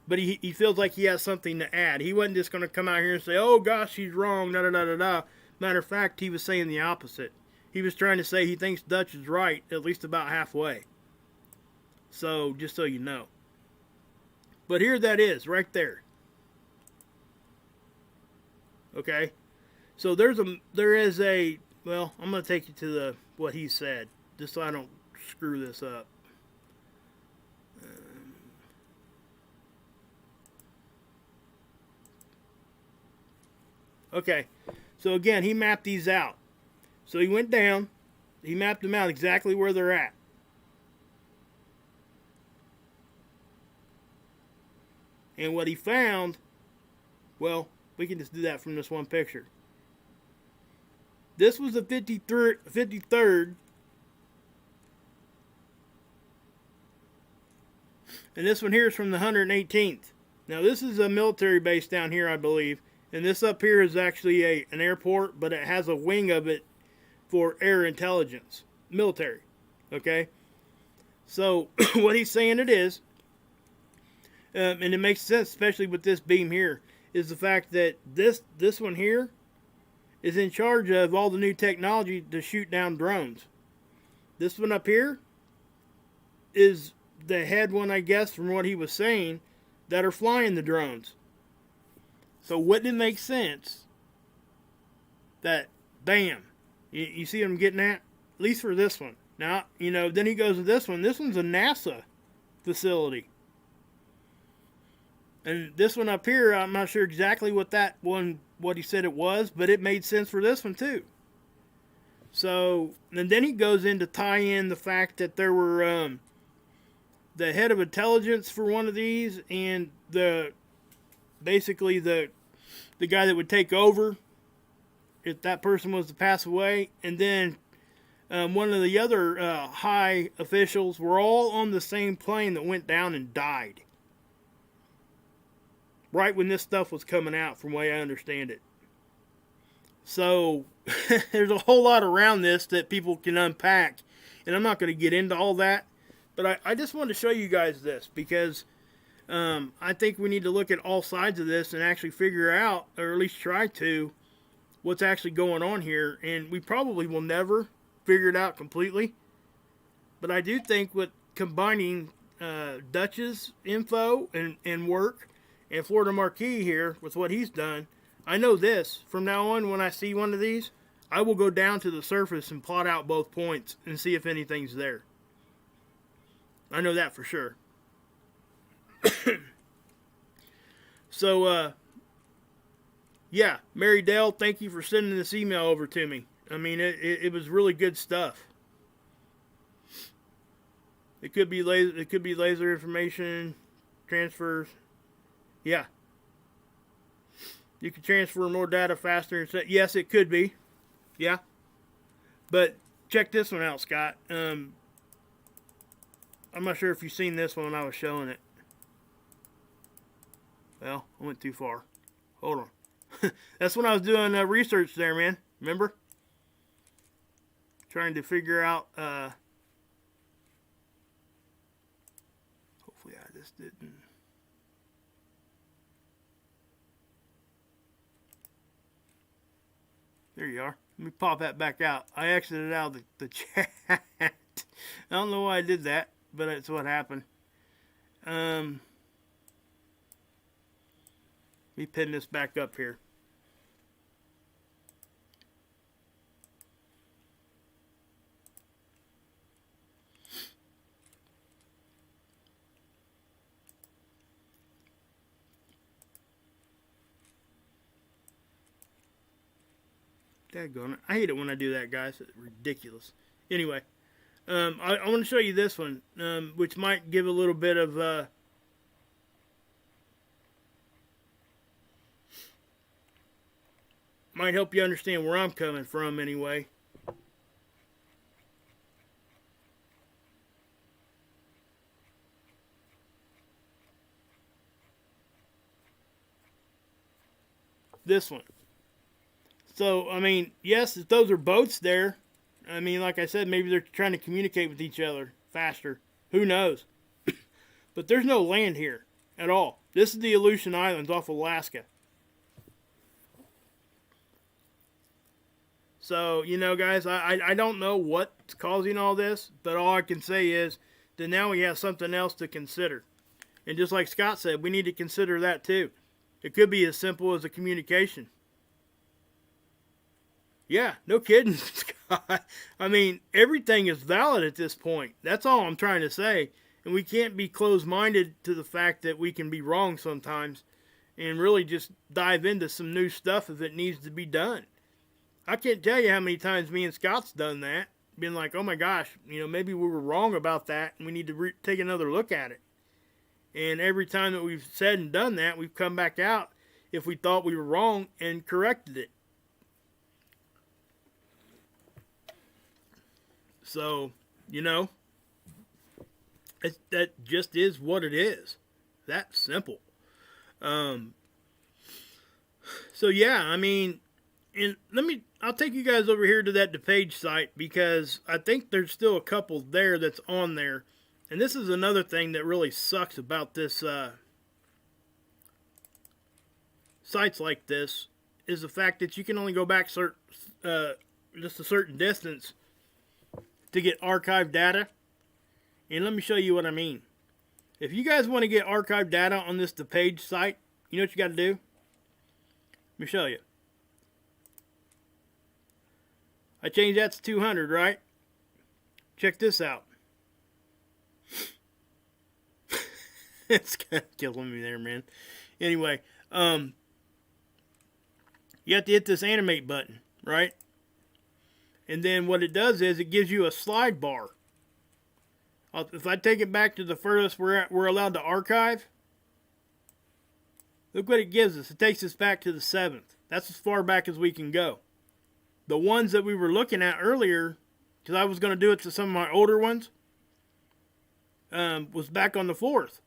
But he feels like he has something to add. He wasn't just going to come out here and say, oh gosh, he's wrong, da-da-da-da-da. Matter of fact, he was saying the opposite. He was trying to say he thinks Dutch is right, at least about halfway. So, just so you know. But here that is, right there. Okay? So there is a, well, I'm going to take you to what he said, just so I don't screw this up. Okay, so again, he mapped these out. So he went down, he mapped them out exactly where they're at. And what he found, well, we can just do that from this one picture. This was the 53rd. And this one here is from the 118th. Now this is a military base down here, I believe. And this up here is actually an airport, but it has a wing of it for air intelligence. Military. Okay? So, what he's saying it is, and it makes sense, especially with this beam here, is the fact that this one here is in charge of all the new technology to shoot down drones. This one up here is the head one, I guess, from what he was saying, that are flying the drones. So wouldn't it make sense that, bam, you see what I'm getting at? At least for this one. Now, then he goes to this one. This one's a NASA facility. And this one up here, I'm not sure exactly what he said it was, but it made sense for this one too. So, and then he goes in to tie in the fact that there were the head of intelligence for one of these, and basically the guy that would take over if that person was to pass away, and then one of the other high officials were all on the same plane that went down and died. Right when this stuff was coming out, from the way I understand it. So, there's a whole lot around this that people can unpack, and I'm not going to get into all that, but I just wanted to show you guys this, because I think we need to look at all sides of this and actually figure out, or at least try to, what's actually going on here. And we probably will never figure it out completely. But I do think with combining Dutch's info and work and Florida Marquis here with what he's done, I know this. From now on, when I see one of these, I will go down to the surface and plot out both points and see if anything's there. I know that for sure. So, yeah, Mary Dale, thank you for sending this email over to me. I mean, it was really good stuff. It could be laser information transfers. Yeah. You can transfer more data faster. Yes, it could be. Yeah. But check this one out, Scott. I'm not sure if you've seen this one when I was showing it. Well, I went too far. Hold on. That's when I was doing research there, man. Remember? trying to figure out, hopefully I just didn't. There you are. Let me pop that back out. I exited out of the chat. I don't know why I did that, but it's what happened. Let me pin this back up here. Daggone it. I hate it when I do that, guys. It's ridiculous. Anyway, I want to show you this one, which might give a little bit of might help you understand where I'm coming from anyway. This one. So, I mean, yes, if those are boats there, I mean, like I said, maybe they're trying to communicate with each other faster. Who knows? But there's no land here at all. This is the Aleutian Islands off Alaska. So, you know, guys, I don't know what's causing all this, but all I can say is that now we have something else to consider. And just like Scott said, we need to consider that too. It could be as simple as a communication. Yeah, no kidding, Scott. I mean, everything is valid at this point. That's all I'm trying to say. And we can't be closed-minded to the fact that we can be wrong sometimes and really just dive into some new stuff if it needs to be done. I can't tell you how many times me and Scott's done that. Been like, oh my gosh, you know, maybe we were wrong about that and we need to take another look at it. And every time that we've said and done that, we've come back out if we thought we were wrong and corrected it. So, you know, that just is what it is. That simple. So yeah, I mean, and I'll take you guys over here to that DePage site because I think there's still a couple there that's on there. And this is another thing that really sucks about this, sites like this, is the fact that you can only go back just a certain distance to get archived data. And let me show you what I mean. If you guys want to get archived data on this DePage site, you know what you got to do? Let me show you. I changed that to 200, right? Check this out. It's kind of killing me there, man. Anyway, you have to hit this animate button, right? And then what it does is it gives you a slide bar. If I take it back to the furthest we're allowed to archive, look what it gives us. It takes us back to the 7th. That's as far back as we can go. The ones that we were looking at earlier, because I was going to do it to some of my older ones, was back on the 4th.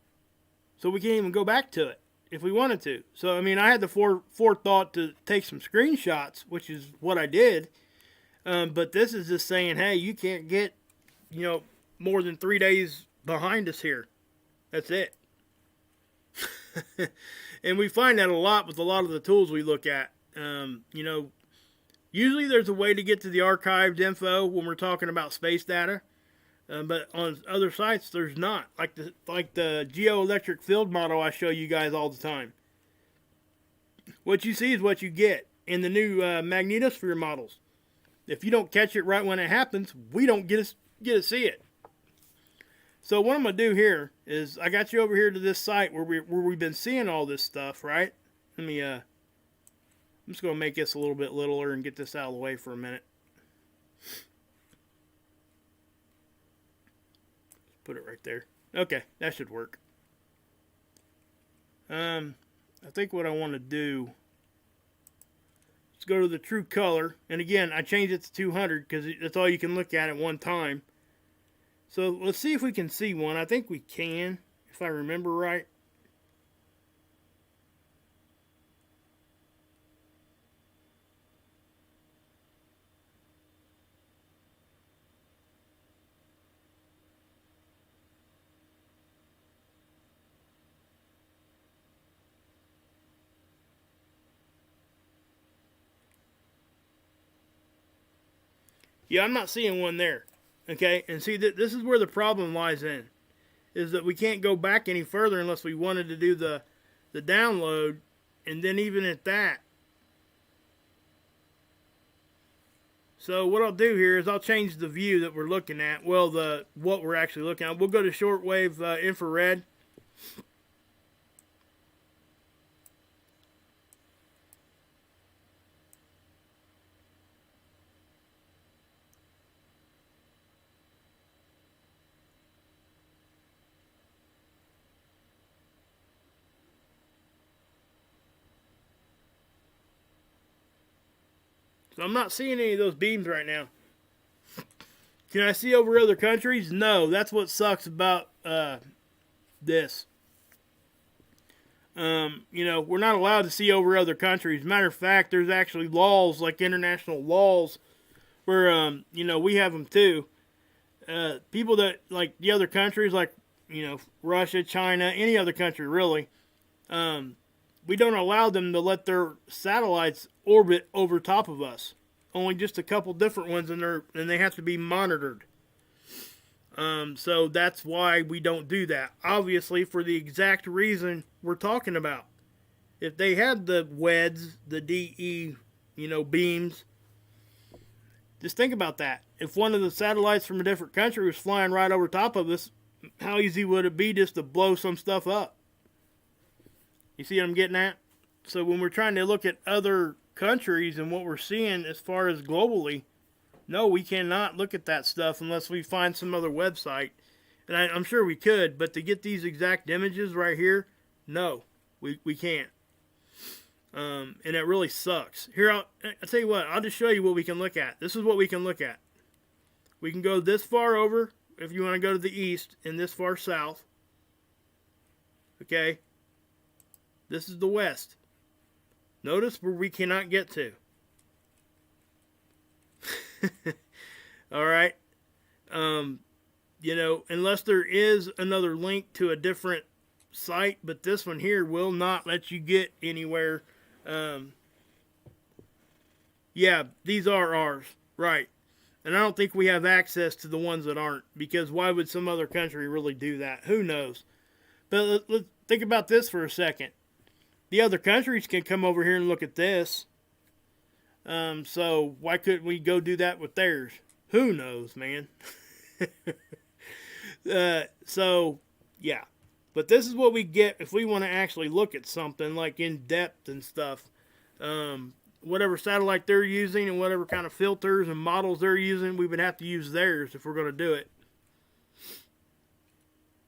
So we can't even go back to it if we wanted to. So, I mean, I had the forethought to take some screenshots, which is what I did. But this is just saying, hey, you can't get, you know, more than 3 days behind us here. That's it. And we find that a lot with a lot of the tools we look at. You know, usually there's a way to get to the archived info when we're talking about space data. But on other sites, there's not. Like the geoelectric field model I show you guys all the time. What you see is what you get in the new magnetosphere models. If you don't catch it right when it happens, we don't get to see it. So what I'm going to do here is I got you over here to this site where we've been seeing all this stuff, right? Let me, I'm just going to make this a little bit littler and get this out of the way for a minute. Put it right there. Okay, that should work. I think what I want to do is go to the true color. And again, I changed it to 200 because that's all you can look at one time. So let's see if we can see one. I think we can, if I remember right. Yeah, I'm not seeing one there. Okay, and see, this is where the problem lies in, is that we can't go back any further unless we wanted to do the download, and then even at that. So what I'll do here is I'll change the view that we're looking at. Well, what we're actually looking at. We'll go to shortwave infrared. So I'm not seeing any of those beams right now. Can I see over other countries? No. That's what sucks about this. We're not allowed to see over other countries. Matter of fact, there's actually laws, like international laws, where, we have them too. People that, like the other countries, like, Russia, China, any other country really, we don't allow them to let their satellites orbit over top of us. Only just a couple different ones, and they have to be monitored. So that's why we don't do that. Obviously, for the exact reason we're talking about. If they had the WEDs, the DE, beams, just think about that. If one of the satellites from a different country was flying right over top of us, how easy would it be just to blow some stuff up? You see what I'm getting at? So when we're trying to look at other countries and what we're seeing as far as globally, no, we cannot look at that stuff unless we find some other website. And I'm sure we could, but to get these exact images right here, no, we can't. And it really sucks. Here, I'll tell you what, I'll just show you what we can look at. This is what we can look at. We can go this far over, if you want to go to the east, and this far south. Okay? This is the west. Notice where we cannot get to. Alright? Unless there is another link to a different site, but this one here will not let you get anywhere. Yeah, these are ours. Right. And I don't think we have access to the ones that aren't, because why would some other country really do that? Who knows? But let's think about this for a second. The other countries can come over here and look at this. So why couldn't we go do that with theirs? Who knows, man? So, yeah. But this is what we get if we want to actually look at something like in depth and stuff. Whatever satellite they're using and whatever kind of filters and models they're using, we would have to use theirs if we're going to do it.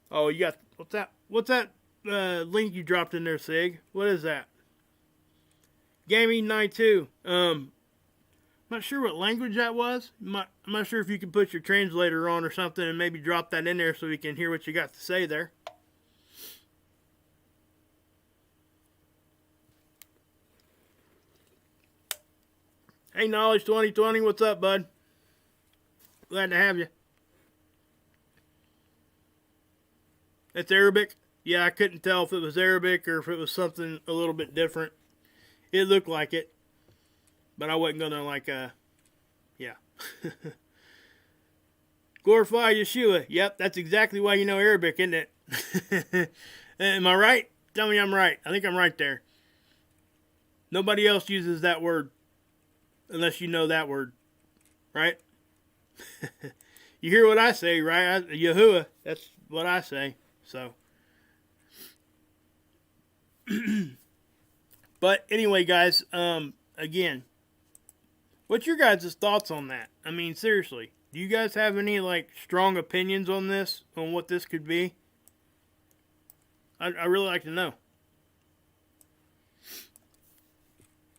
Oh, you got, what's that link you dropped in there, Sig? What is that? Gaming 92. I'm not sure what language that was. I'm not sure if you can put your translator on or something and maybe drop that in there so we can hear what you got to say there. Hey, Knowledge 2020, what's up, bud? Glad to have you. It's Arabic? Yeah, I couldn't tell if it was Arabic or if it was something a little bit different. It looked like it. But I wasn't gonna yeah. Glorify Yeshua. Yep, that's exactly why you know Arabic, isn't it? Am I right? Tell me I'm right. I think I'm right there. Nobody else uses that word. Unless you know that word. Right? You hear what I say, right? Yahuwah. That's what I say. So. But anyway, guys, again, what's your guys' thoughts on that? I mean, seriously, do you guys have any, strong opinions on this, on what this could be? I really like to know.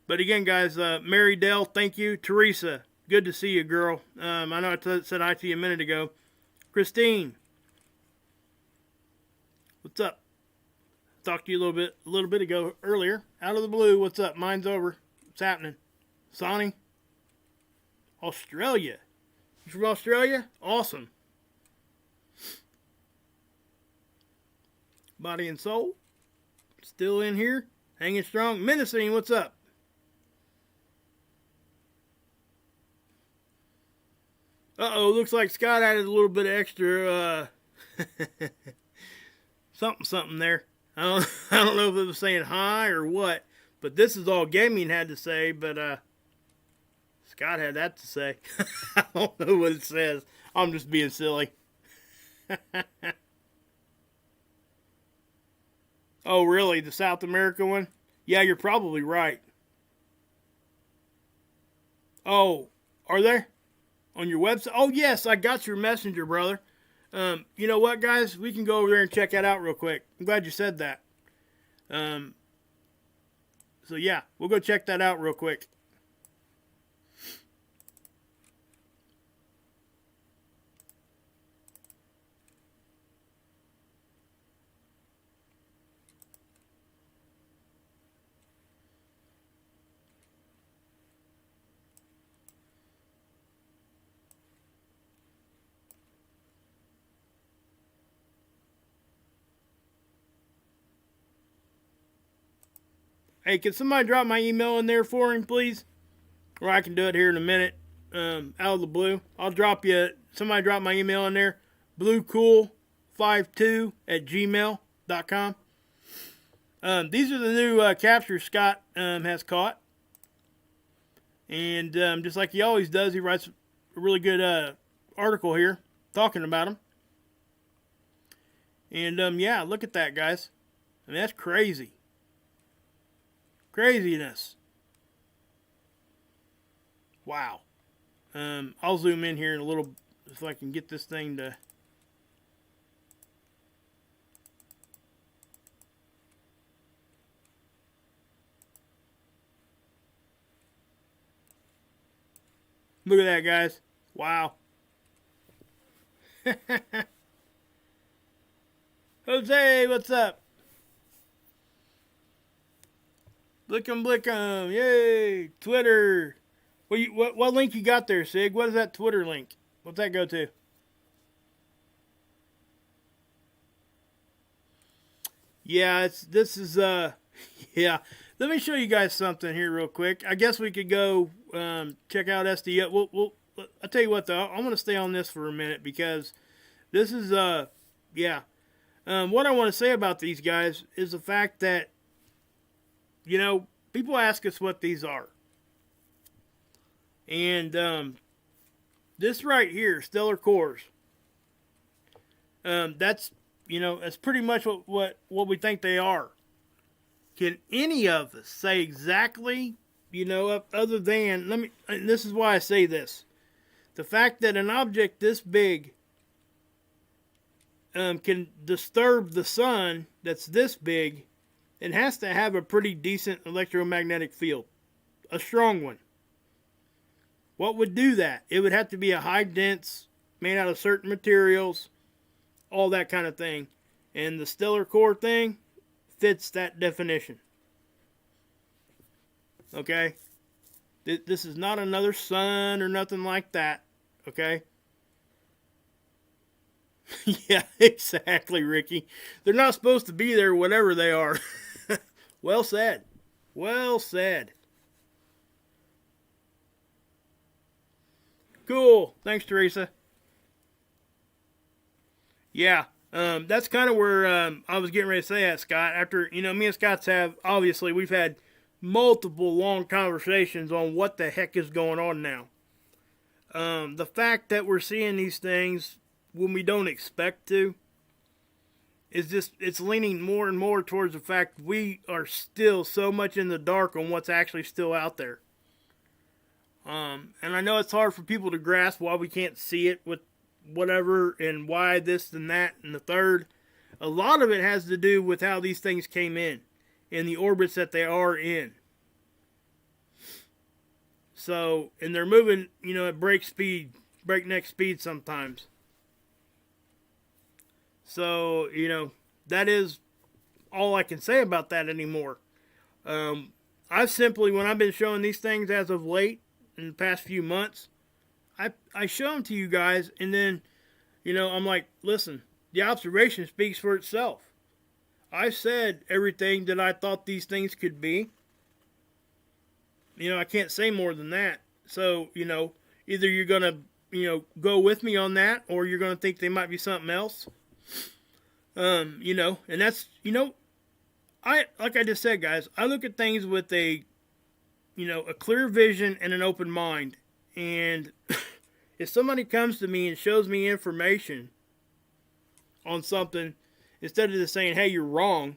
But again, guys, Mary Dell, thank you. Teresa, good to see you, girl. I know I said hi to you a minute ago. Christine, what's up? Talked to you a little bit ago earlier. Out of the blue, what's up? Mine's over. What's happening? Sonny? Australia. You from Australia? Awesome. Body and soul. Still in here. Hanging strong. Menacing, what's up? Uh-oh, looks like Scott added a little bit of extra, something there. I don't know if it was saying hi or what, but this is all gaming had to say, but, Scott had that to say. I don't know what it says. I'm just being silly. Oh, really? The South America one? Yeah, you're probably right. Oh, are there? On your website? Oh, yes, I got your messenger, brother. You know what, guys? We can go over there and check that out real quick. I'm glad you said that. So, yeah, we'll go check that out real quick. Hey, can somebody drop my email in there for him, please? Or I can do it here in a minute, out of the blue. I'll drop you, somebody drop my email in there, bluecool52@gmail.com. These are the new captures Scott has caught. And just like he always does, he writes a really good article here talking about them. And yeah, look at that, guys. I mean, that's crazy. Craziness. Wow. I'll zoom in here in a little if I can get this thing to... Look at that, guys. Wow. Jose, what's up? Blickum. Yay. Twitter. What link you got there, Sig? What is that Twitter link? What's that go to? Yeah, this is yeah. Let me show you guys something here real quick. I guess we could go check out SD. I'll tell you what though. I'm gonna stay on this for a minute because this is yeah. What I want to say about these guys is the fact that, you know, people ask us what these are. And this right here, stellar cores, that's, you know, that's pretty much what we think they are. Can any of us say exactly, you know, other than, and this is why I say this, the fact that an object this big can disturb the sun that's this big, it has to have a pretty decent electromagnetic field, a strong one. What would do that? It would have to be a high dense, made out of certain materials, all that kind of thing. And the stellar core thing fits that definition. Okay? This is not another sun or nothing like that. Okay? Yeah, exactly, Ricky. They're not supposed to be there, whatever they are. Well said. Well said. Cool. Thanks, Teresa. Yeah, that's kind of where I was getting ready to say that, Scott. After, you know, me and Scott's obviously, we've had multiple long conversations on what the heck is going on now. The fact that we're seeing these things when we don't expect to is just, it's leaning more and more towards the fact we are still so much in the dark on what's actually still out there. And I know it's hard for people to grasp why we can't see it with whatever and why this and that and the third. A lot of it has to do with how these things came in the orbits that they are in. So, and they're moving, you know, at breakneck speed sometimes. So, you know, that is all I can say about that anymore. I've simply, when I've been showing these things as of late, in the past few months, I show them to you guys, and then, you know, I'm like, listen, the observation speaks for itself. I said everything that I thought these things could be. You know, I can't say more than that. So, you know, either you're going to go with me on that, or you're going to think they might be something else. And that's, like I just said, guys, I look at things with a clear vision and an open mind. And if somebody comes to me and shows me information on something, instead of just saying, hey, you're wrong,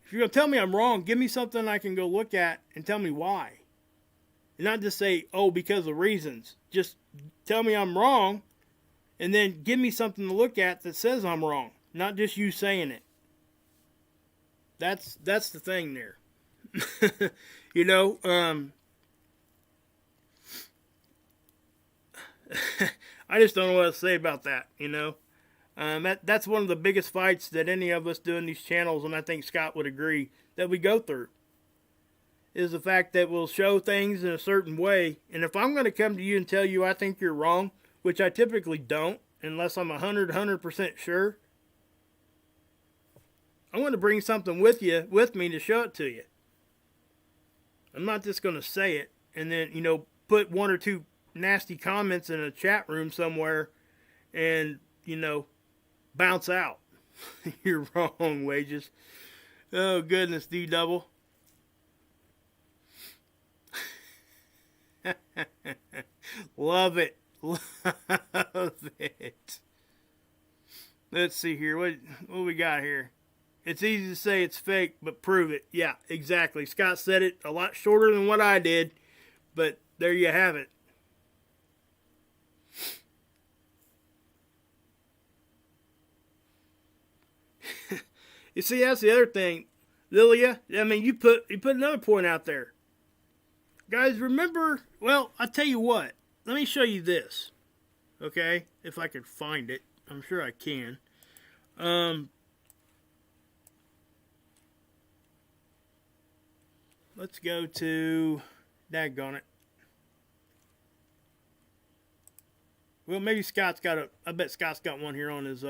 if you're going to tell me I'm wrong, give me something I can go look at and tell me why. And not just say, oh, because of reasons. Just tell me I'm wrong, and then give me something to look at that says I'm wrong. Not just you saying it. That's the thing there. I just don't know what to say about that, That's one of the biggest fights that any of us doing these channels, and I think Scott would agree, that we go through. Is the fact that we'll show things in a certain way. And if I'm going to come to you and tell you I think you're wrong, which I typically don't, unless I'm 100% sure, I want to bring something with me to show it to you. I'm not just going to say it and then, put one or two nasty comments in a chat room somewhere and, bounce out. You're wrong, Wages. Oh, goodness, D-double. Love it. Love it. Let's see here. What we got here? It's easy to say it's fake, but prove it. Yeah, exactly. Scott said it a lot shorter than what I did, but there you have it. You see, that's the other thing. Lilia, I mean, you put another point out there. Guys, remember, well, I'll tell you what. Let me show you this. Okay? If I can find it. I'm sure I can. Let's go to, daggone it. Well, maybe Scott's got I bet Scott's got one here on his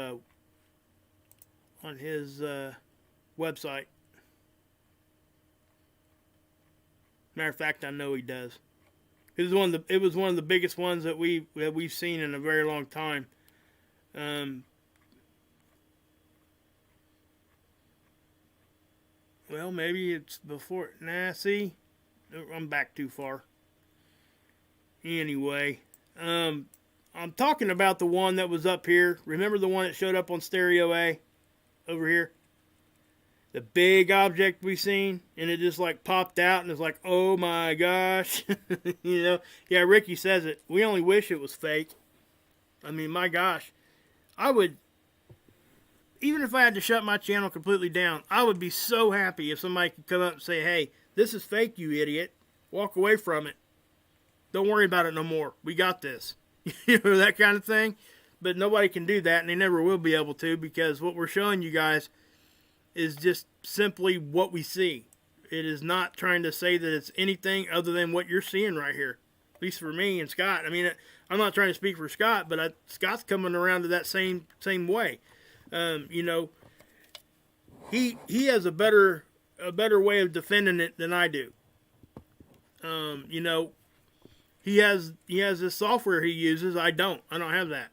website. Matter of fact, I know he does. It was one of the biggest ones that we've seen in a very long time. Well, maybe it's before. Nah, see, I'm back too far. Anyway, I'm talking about the one that was up here. Remember the one that showed up on Stereo A over here? The big object we seen, and it just like popped out, and it's like, oh my gosh. Yeah, Ricky says it. We only wish it was fake. I mean, my gosh. I would, even if I had to shut my channel completely down, I would be so happy if somebody could come up and say, hey, this is fake, you idiot. Walk away from it. Don't worry about it no more. We got this. That kind of thing. But nobody can do that, and they never will be able to, because what we're showing you guys is just simply what we see. It is not trying to say that it's anything other than what you're seeing right here. At least for me and Scott. I mean, I'm not trying to speak for Scott, but Scott's coming around to that same way. He has a better way of defending it than I do. He has this software he uses. I don't have that.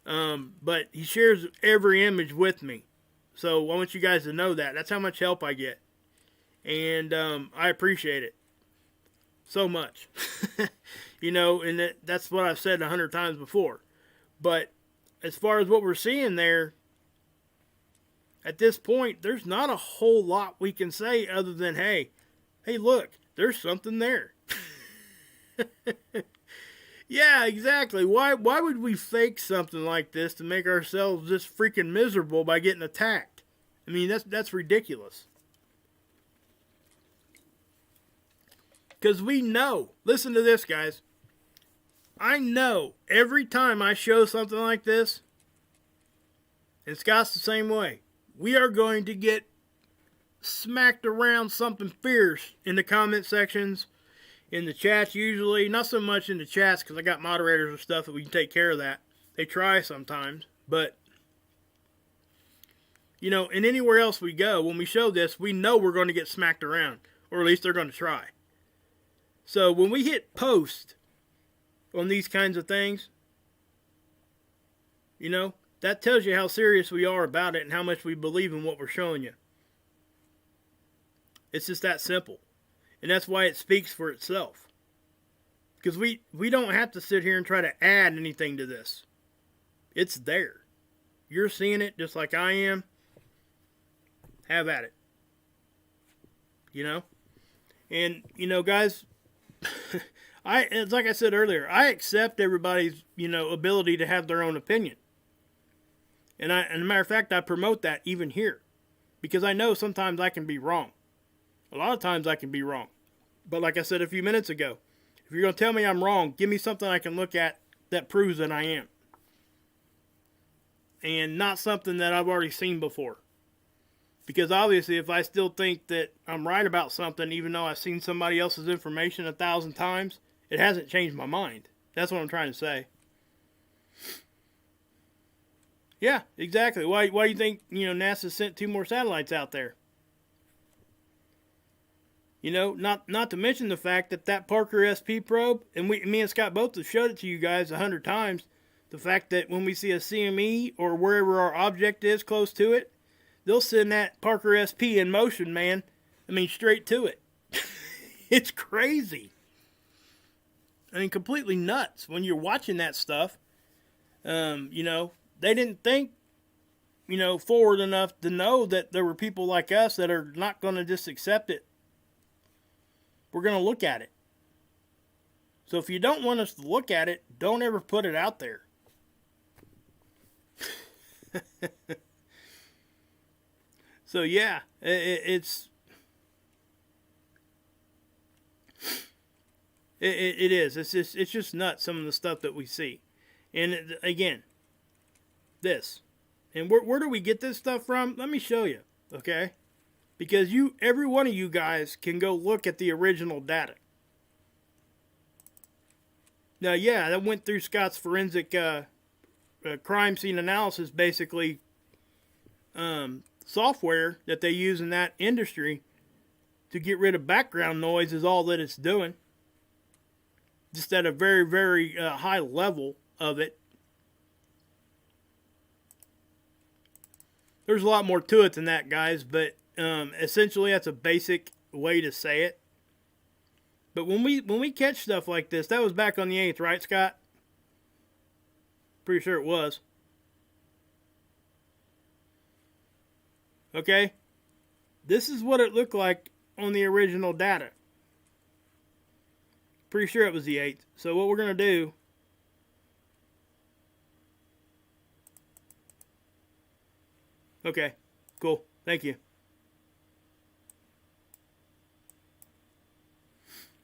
But he shares every image with me. So I want you guys to know that. That's how much help I get. And I appreciate it so much. And that's what I've said 100 times before. But as far as what we're seeing there, at this point, there's not a whole lot we can say other than, hey, look, there's something there. Yeah, exactly. Why would we fake something like this to make ourselves just freaking miserable by getting attacked? I mean, that's ridiculous. Because we know, listen to this, guys. I know every time I show something like this, and Scott's the same way, we are going to get smacked around something fierce in the comment sections, in the chats usually. Not so much in the chats because I got moderators and stuff that we can take care of that. They try sometimes. But, and anywhere else we go, when we show this, we know we're going to get smacked around. Or at least they're going to try. So when we hit post, on these kinds of things, you know, that tells you how serious we are about it and how much we believe in what we're showing you. It's just that simple. And that's why it speaks for itself. Because we don't have to sit here and try to add anything to this. It's there. You're seeing it just like I am. Have at it. You know? And, you know, guys, it's like I said earlier, I accept everybody's, you know, ability to have their own opinion. And as a matter of fact, I promote that even here. Because I know sometimes I can be wrong. A lot of times I can be wrong. But like I said a few minutes ago, if you're going to tell me I'm wrong, give me something I can look at that proves that I am. And not something that I've already seen before. Because obviously if I still think that I'm right about something, even though I've seen somebody else's information 1,000 times, it hasn't changed my mind. That's what I'm trying to say. Yeah, exactly. Why do you think, you know, NASA sent 2 more satellites out there? You know, not to mention the fact that Parker SP probe, and me and Scott both have showed it to you guys 100 times, the fact that when we see a CME or wherever our object is close to it, they'll send that Parker SP in motion, man. I mean, straight to it. It's crazy. I mean, completely nuts when you're watching that stuff. You know, they didn't think, you know, forward enough to know that there were people like us that are not going to just accept it. We're going to look at it. So if you don't want us to look at it, don't ever put it out there. So yeah, it is. It's just nuts, some of the stuff that we see. And again, this. And where do we get this stuff from? Let me show you, okay? Because every one of you guys can go look at the original data. Now, yeah, that went through Scott's forensic crime scene analysis, basically, software that they use in that industry to get rid of background noise is all that it's doing. Just at a very, very high level of it. There's a lot more to it than that, guys, but essentially that's a basic way to say it. But when we catch stuff like this, that was back on the 8th, right, Scott? Pretty sure it was. Okay? This is what it looked like on the original data. Pretty sure it was the 8th. So what we're going to do... Okay, cool. Thank you.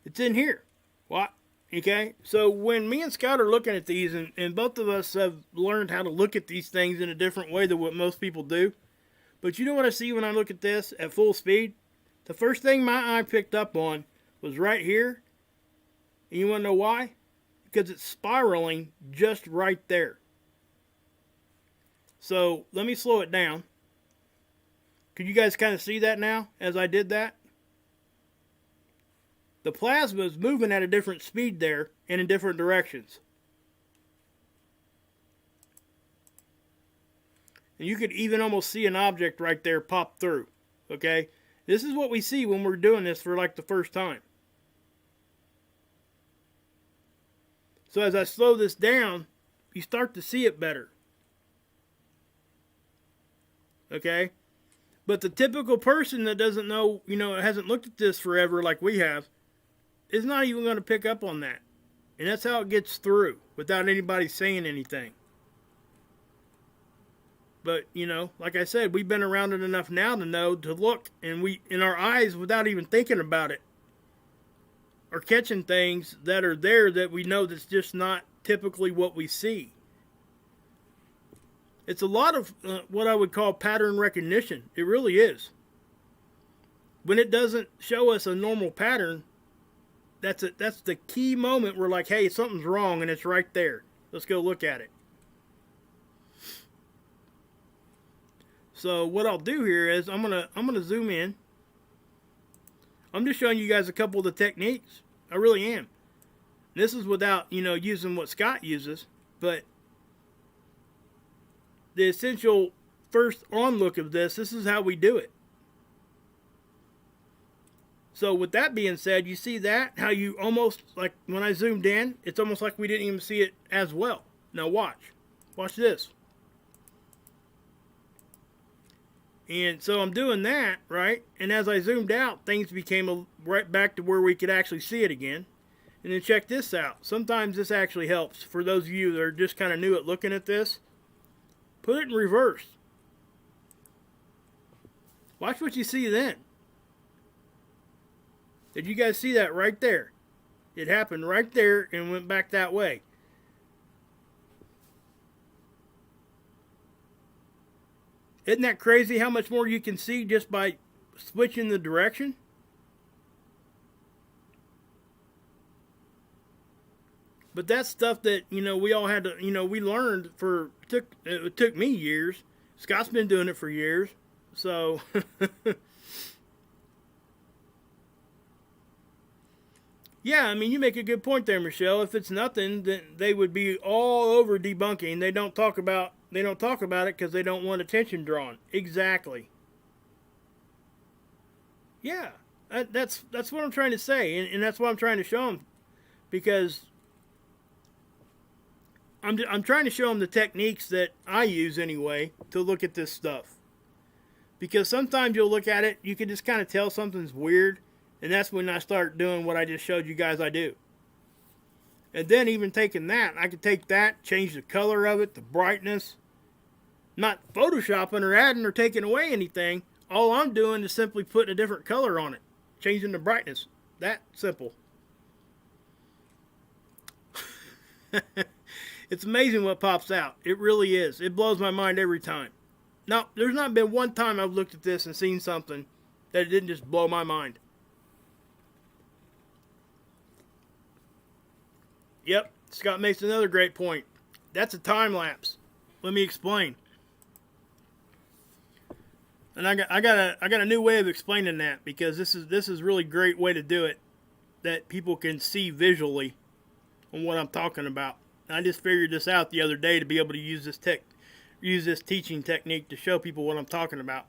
It's in here. What? Okay? So when me and Scott are looking at these, and both of us have learned how to look at these things in a different way than what most people do. But you know what I see when I look at this at full speed? The first thing my eye picked up on was right here. And you want to know why? Because it's spiraling just right there. So let me slow it down. Could you guys kind of see that now as I did that? The plasma is moving at a different speed there and in different directions. And you could even almost see an object right there pop through. Okay? This is what we see when we're doing this for like the first time. So as I slow this down, you start to see it better. Okay? But the typical person that doesn't know, hasn't looked at this forever like we have, is not even going to pick up on that. And that's how it gets through, without anybody saying anything. But, like I said, we've been around it enough now to know to look, and we, in our eyes, without even thinking about it, are catching things that are there that we know that's just not typically what we see. It's a lot of what I would call pattern recognition. It really is. When it doesn't show us a normal pattern, that's the key moment where like, hey, something's wrong, and it's right there. Let's go look at it. So what I'll do here is I'm gonna zoom in. I'm just showing you guys a couple of the techniques. I really am. This is without, using what Scott uses, but the essential first on look of this is how we do it. So with that being said, you see that? How you almost, like when I zoomed in, it's almost like we didn't even see it as well. Now watch. Watch this. And so I'm doing that, right? And as I zoomed out, things became right back to where we could actually see it again. And then check this out. Sometimes this actually helps. For those of you that are just kind of new at looking at this, put it in reverse. Watch what you see then. Did you guys see that right there? It happened right there and went back that way. Isn't that crazy how much more you can see just by switching the direction? But that's stuff that, we all had to, we learned it took me years. Scott's been doing it for years. So yeah, I mean, you make a good point there, Michelle. If it's nothing, then they would be all over debunking. They don't talk about it because they don't want attention drawn. Exactly. Yeah, that's what I'm trying to say, and that's what I'm trying to show them, because I'm trying to show them the techniques that I use anyway to look at this stuff. Because sometimes you'll look at it, you can just kind of tell something's weird. And that's when I start doing what I just showed you guys I do. And then even taking that, I can take that, change the color of it, the brightness. Not photoshopping or adding or taking away anything. All I'm doing is simply putting a different color on it. Changing the brightness. That simple. It's amazing what pops out. It really is. It blows my mind every time. Now, there's not been one time I've looked at this and seen something that it didn't just blow my mind. Yep, Scott makes another great point. That's a time lapse. Let me explain. And I got a new way of explaining that, because this is really great way to do it that people can see visually on what I'm talking about. I just figured this out the other day to be able to use this teaching technique to show people what I'm talking about.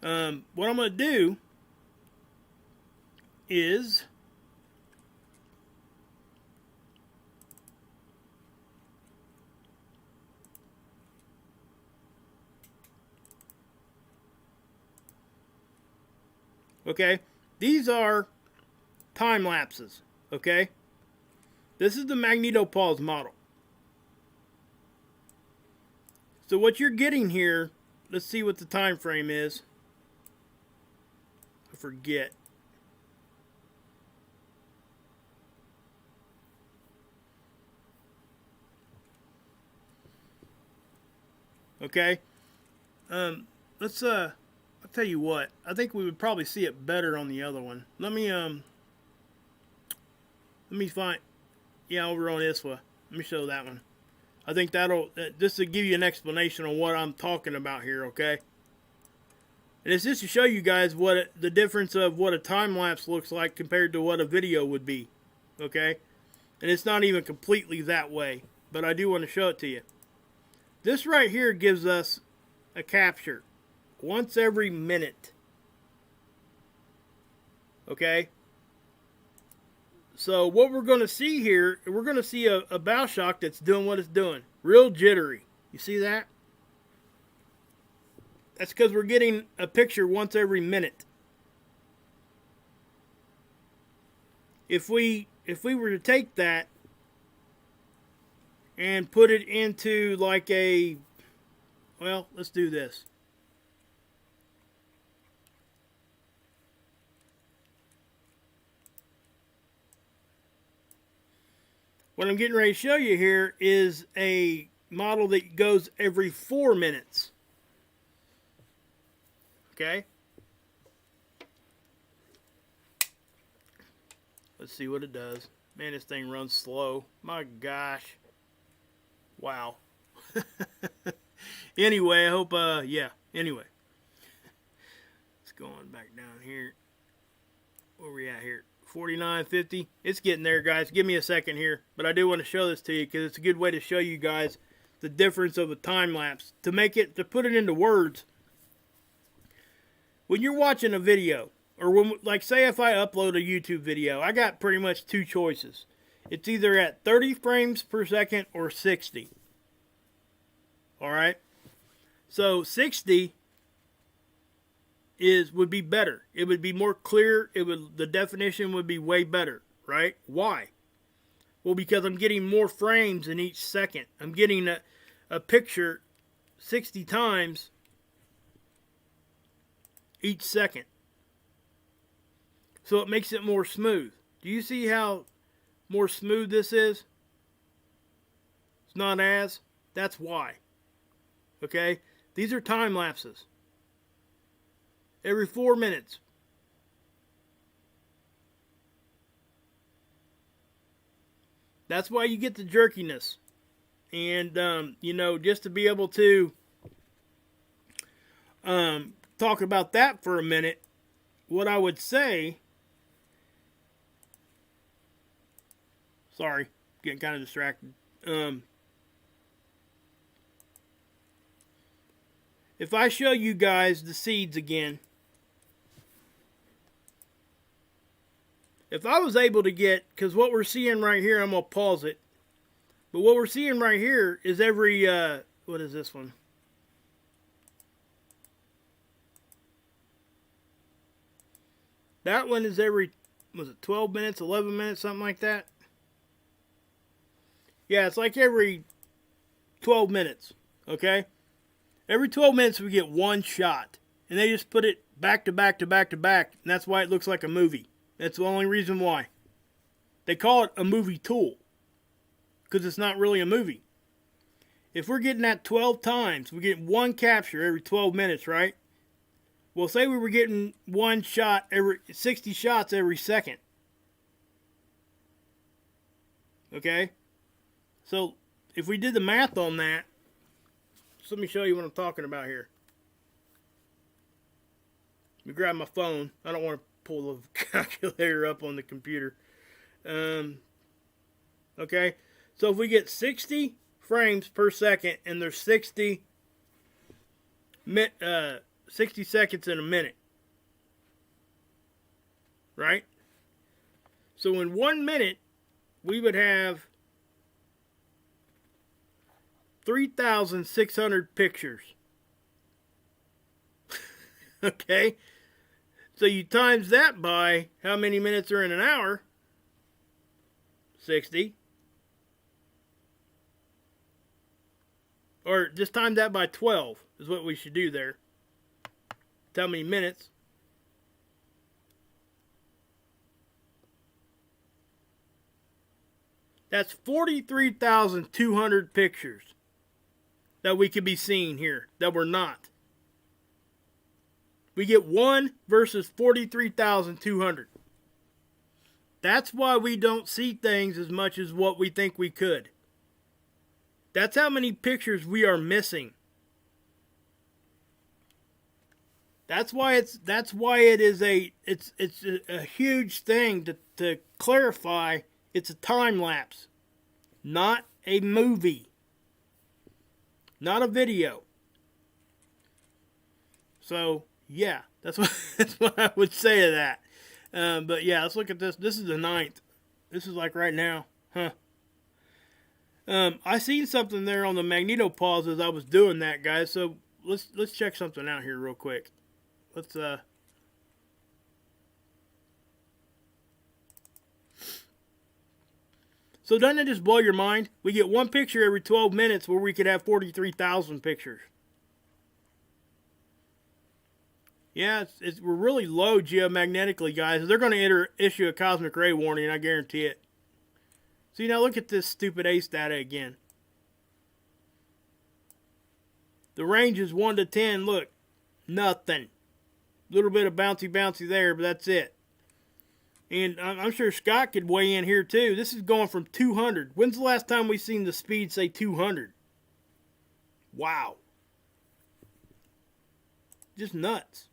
What I'm going to do is okay, these are time lapses, okay? This is the magnetopause model. So what you're getting here, let's see what the time frame is. I forget. Okay. Let's I'll tell you what. I think we would probably see it better on the other one. Let me find, yeah, over on ISWA. Let me show that one. I think that'll just to give you an explanation on what I'm talking about here, okay? And it's just to show you guys what the difference of what a time lapse looks like compared to what a video would be, okay? And it's not even completely that way, but I do want to show it to you. This right here gives us a capture once every minute, okay? So what we're going to see here, we're going to see a bow shock that's doing what it's doing. Real jittery. You see that? That's because we're getting a picture once every minute. If we were to take that and put it into like a, well, let's do this. What I'm getting ready to show you here is a model that goes every 4 minutes. Okay? Let's see what it does. Man, this thing runs slow. My gosh. Wow. Anyway, I hope, yeah. Anyway. Let's go on back down here. Where we at here? 49, 50. It's getting there, guys. Give me a second here. But I do want to show this to you because it's a good way to show you guys the difference of a time lapse. To put it into words, when you're watching a video, or when, like say if I upload a YouTube video, I got pretty much two choices. It's either at 30 frames per second or 60. Alright? So 60 would be better. It would be more clear. The definition would be way better, right? Why? Well, because I'm getting more frames in each second. I'm getting a picture 60 times each second. So it makes it more smooth. Do you see how more smooth this is? It's not as. That's why. Okay? These are time lapses. Every 4 minutes. That's why you get the jerkiness. And, you know, just to be able to talk about that for a minute, what I would say... Sorry, getting kind of distracted. If I show you guys the seeds again, if I was able to get, because what we're seeing right here, I'm going to pause it, but what we're seeing right here is every, what is this one? That one is every, was it 12 minutes, 11 minutes, something like that? Yeah, it's like every 12 minutes, okay? Every 12 minutes we get one shot. And they just put it back to back to back to back. And that's why it looks like a movie. That's the only reason why. They call it a movie tool. Because it's not really a movie. If we're getting that 12 times, we get one capture every 12 minutes, right? Well, say we were getting one shot every 60 shots every second. Okay? So, if we did the math on that, so let me show you what I'm talking about here. Let me grab my phone. I don't want to pull the calculator up on the computer. Okay, so if we get 60 frames per second and there's 60 seconds in a minute, right? So in 1 minute, we would have 3,600 pictures. Okay? So you times that by how many minutes are in an hour? 60. Or just times that by 12 is what we should do there. How many minutes? That's 43,200 pictures that we could be seeing here, that we're not. We get 1 versus 43,200. That's why we don't see things as much as what we think we could. That's how many pictures we are missing. That's why it is a huge thing to clarify. It's a time lapse, not a movie. Not a video. So, yeah, that's what I would say to that. But yeah, let's look at this. This is the 9th. This is like right now. Huh. I seen something there on the magneto pause as I was doing that, guys. So let's check something out here real quick. Let's So doesn't it just blow your mind? We get one picture every 12 minutes where we could have 43,000 pictures. Yeah, we're really low geomagnetically, guys. They're going to issue a cosmic ray warning, I guarantee it. See, now look at this stupid ACE data again. The range is 1 to 10. Look, nothing. A little bit of bouncy there, but that's it. And I'm sure Scott could weigh in here too. This is going from 200. When's the last time we seen the speed say 200? Wow. Just nuts.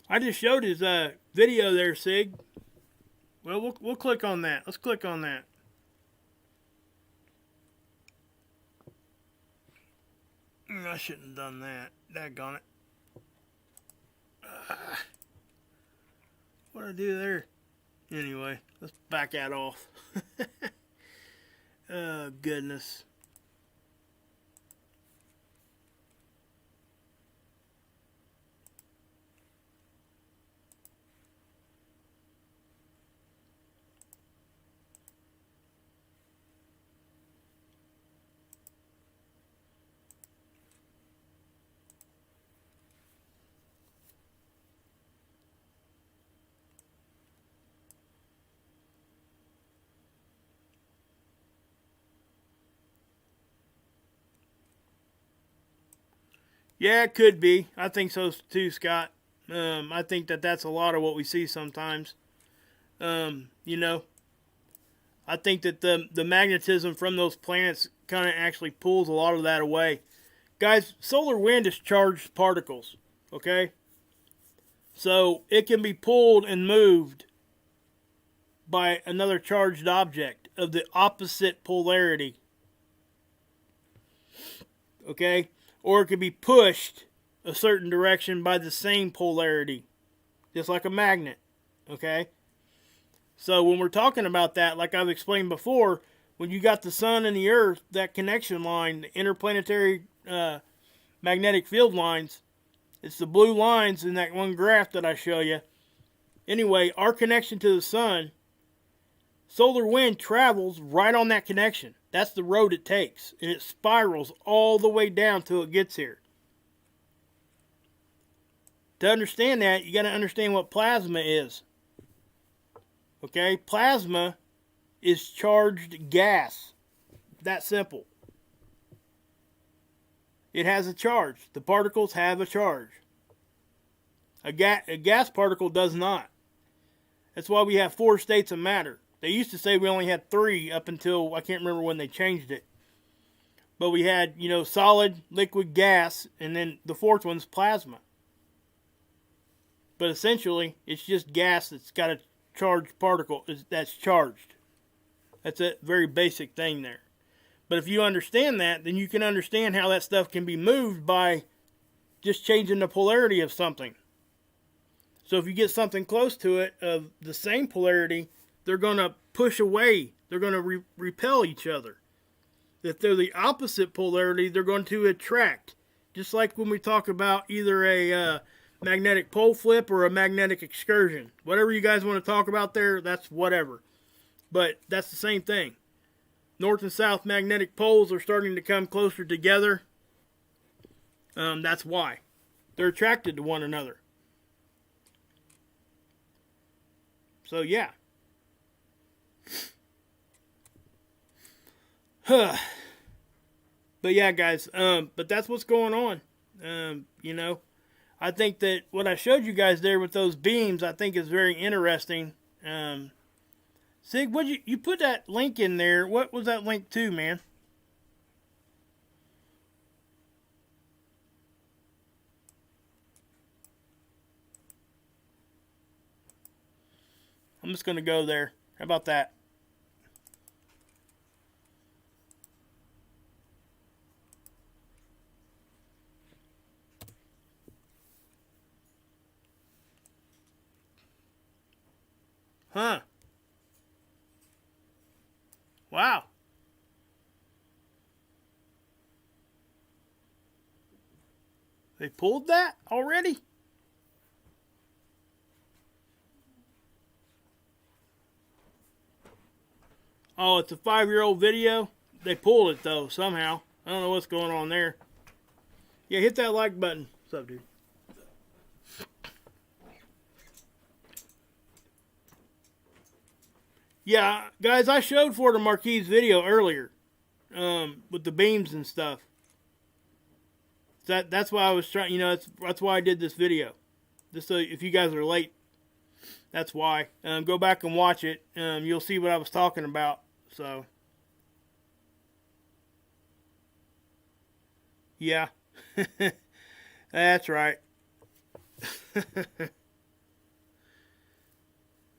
I just showed his video there, Sig. Well, we'll click on that. Let's click on that. I shouldn't have done that. Daggone it. What did I do there? Anyway, let's back that off. Oh, goodness. Yeah, it could be. I think so too, Scott. I think that that's a lot of what we see sometimes. You know, I think that the magnetism from those planets kind of actually pulls a lot of that away. Guys, solar wind is charged particles, okay? So it can be pulled and moved by another charged object of the opposite polarity, okay? Or it can be pushed a certain direction by the same polarity, just like a magnet, okay? So when we're talking about that, like I've explained before, when you got the sun and the earth, that connection line, the interplanetary magnetic field lines, it's the blue lines in that one graph that I show you. Anyway, our connection to the sun, solar wind travels right on that connection. That's the road it takes, and it spirals all the way down till it gets here. To understand that, you got to understand what plasma is. Okay, plasma is charged gas. That simple. It has a charge. The particles have a charge. A gas particle does not. That's why we have 4 states of matter. They used to say we only had 3 up until, I can't remember when they changed it. But we had, solid, liquid, gas, and then the 4th one's plasma. But essentially, it's just gas that's got a charged particle that's charged. That's a very basic thing there. But if you understand that, then you can understand how that stuff can be moved by just changing the polarity of something. So if you get something close to it of the same polarity, they're going to push away. They're going to repel each other. If they're the opposite polarity, they're going to attract. Just like when we talk about either a magnetic pole flip or a magnetic excursion. Whatever you guys want to talk about there, that's whatever. But that's the same thing. North and south magnetic poles are starting to come closer together. That's why. They're attracted to one another. So, yeah. But yeah, guys. But that's what's going on. I think that what I showed you guys there with those beams, I think is very interesting. Sig, you put that link in there. What was that link to, man? I'm just going to go there. How about that? Huh. Wow. They pulled that already? Oh, it's a 5-year-old video? They pulled it, though, somehow. I don't know what's going on there. Yeah, hit that like button. What's up, dude? Yeah, guys, I showed for the Marquis video earlier. With the beams and stuff. That's why I was trying, that's why I did this video. Just so if you guys are late, that's why. Go back and watch it. You'll see what I was talking about. So, yeah. That's right.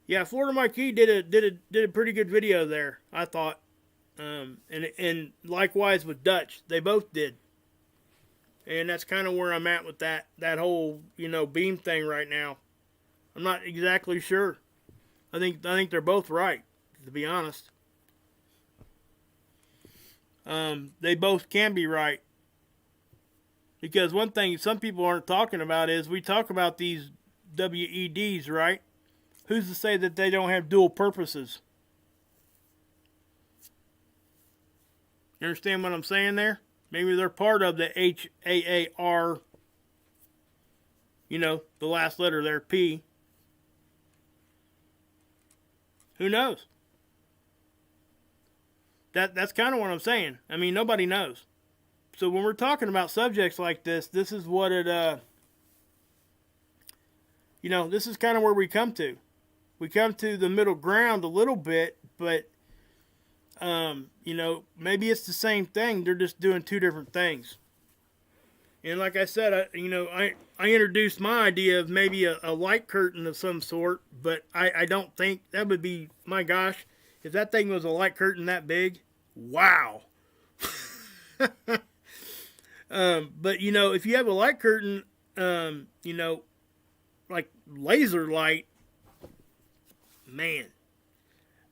Yeah, Florida Marquis did a pretty good video there, I thought. And likewise with Dutch, they both did. And that's kind of where I'm at with that whole beam thing right now. I'm not exactly sure. I think they're both right, to be honest. They both can be right. Because one thing some people aren't talking about is we talk about these WEDs, right? Who's to say that they don't have dual purposes? You understand what I'm saying there? Maybe they're part of the HAAR, the last letter there, P. Who knows? That's kind of what I'm saying. I mean, nobody knows. So when we're talking about subjects like this is what it, this is kind of where we come to. We come to the middle ground a little bit, but, maybe it's the same thing. They're just doing two different things. And like I said, I introduced my idea of maybe a light curtain of some sort, but I don't think that would be, my gosh, if that thing was a light curtain that big, wow. But if you have a light curtain, like laser light, man,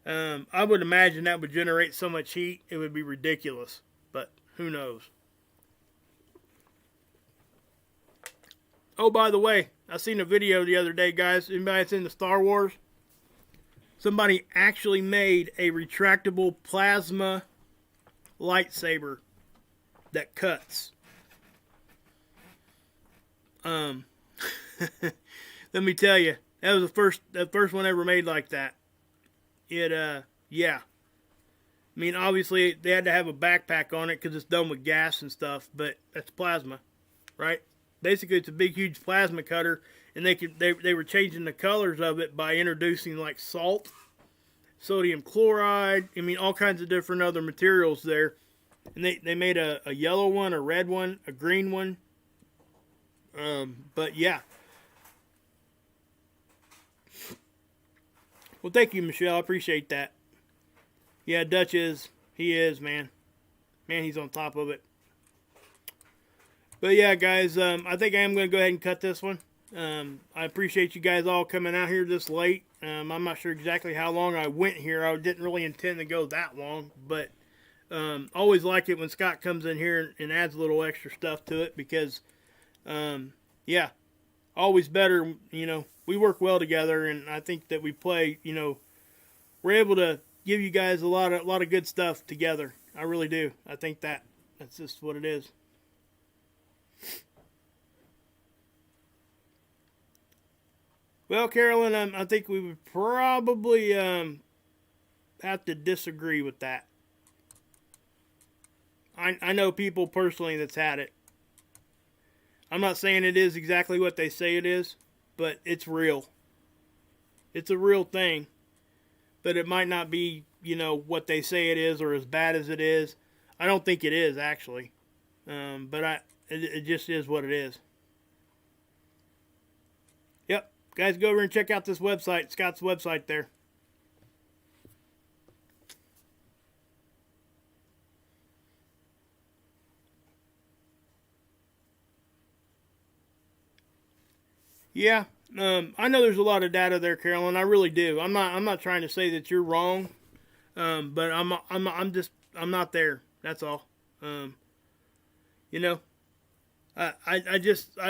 I would imagine that would generate so much heat, it would be ridiculous. But who knows? Oh, by the way, I seen a video the other day, guys. Anybody that's into Star Wars? Somebody actually made a retractable plasma lightsaber that cuts. Let me tell you, that was the first one ever made like that. Yeah. I mean, obviously they had to have a backpack on it because it's done with gas and stuff, but that's plasma, right? Basically, it's a big, huge plasma cutter, and they were changing the colors of it by introducing like salt, sodium chloride. I mean, all kinds of different other materials there, and they made a yellow one, a red one, a green one. But yeah. Well, thank you, Michelle. I appreciate that. Yeah, Dutch he is, man. Man, he's on top of it. But yeah, guys, I think I am going to go ahead and cut this one. I appreciate you guys all coming out here this late. I'm not sure exactly how long I went here. I didn't really intend to go that long, but always like it when Scott comes in here and adds a little extra stuff to it because, yeah, always better, we work well together, and I think that we play, we're able to give you guys a lot of good stuff together. I really do. I think that's just what it is. Well, Carolyn, I think we would probably have to disagree with that. I know people personally that's had it. I'm not saying it is exactly what they say it is, but it's real. It's a real thing. But it might not be, what they say it is or as bad as it is. I don't think it is, actually. But it just is what it is. Yep. Guys, go over and check out this website, Scott's website there. Yeah, I know there's a lot of data there, Carolyn. I really do. I'm not trying to say that you're wrong, but I'm not there. That's all. I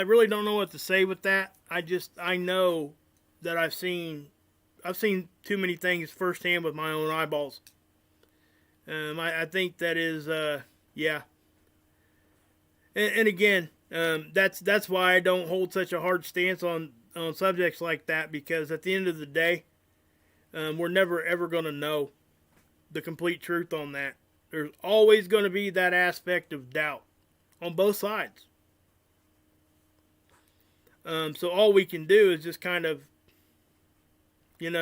really don't know what to say with that. I know that I've seen too many things firsthand with my own eyeballs. I think that is, yeah. And again, that's why I don't hold such a hard stance on subjects like that, because at the end of the day, we're never ever going to know the complete truth on that. There's always going to be that aspect of doubt on both sides. So all we can do is just kind of, you'd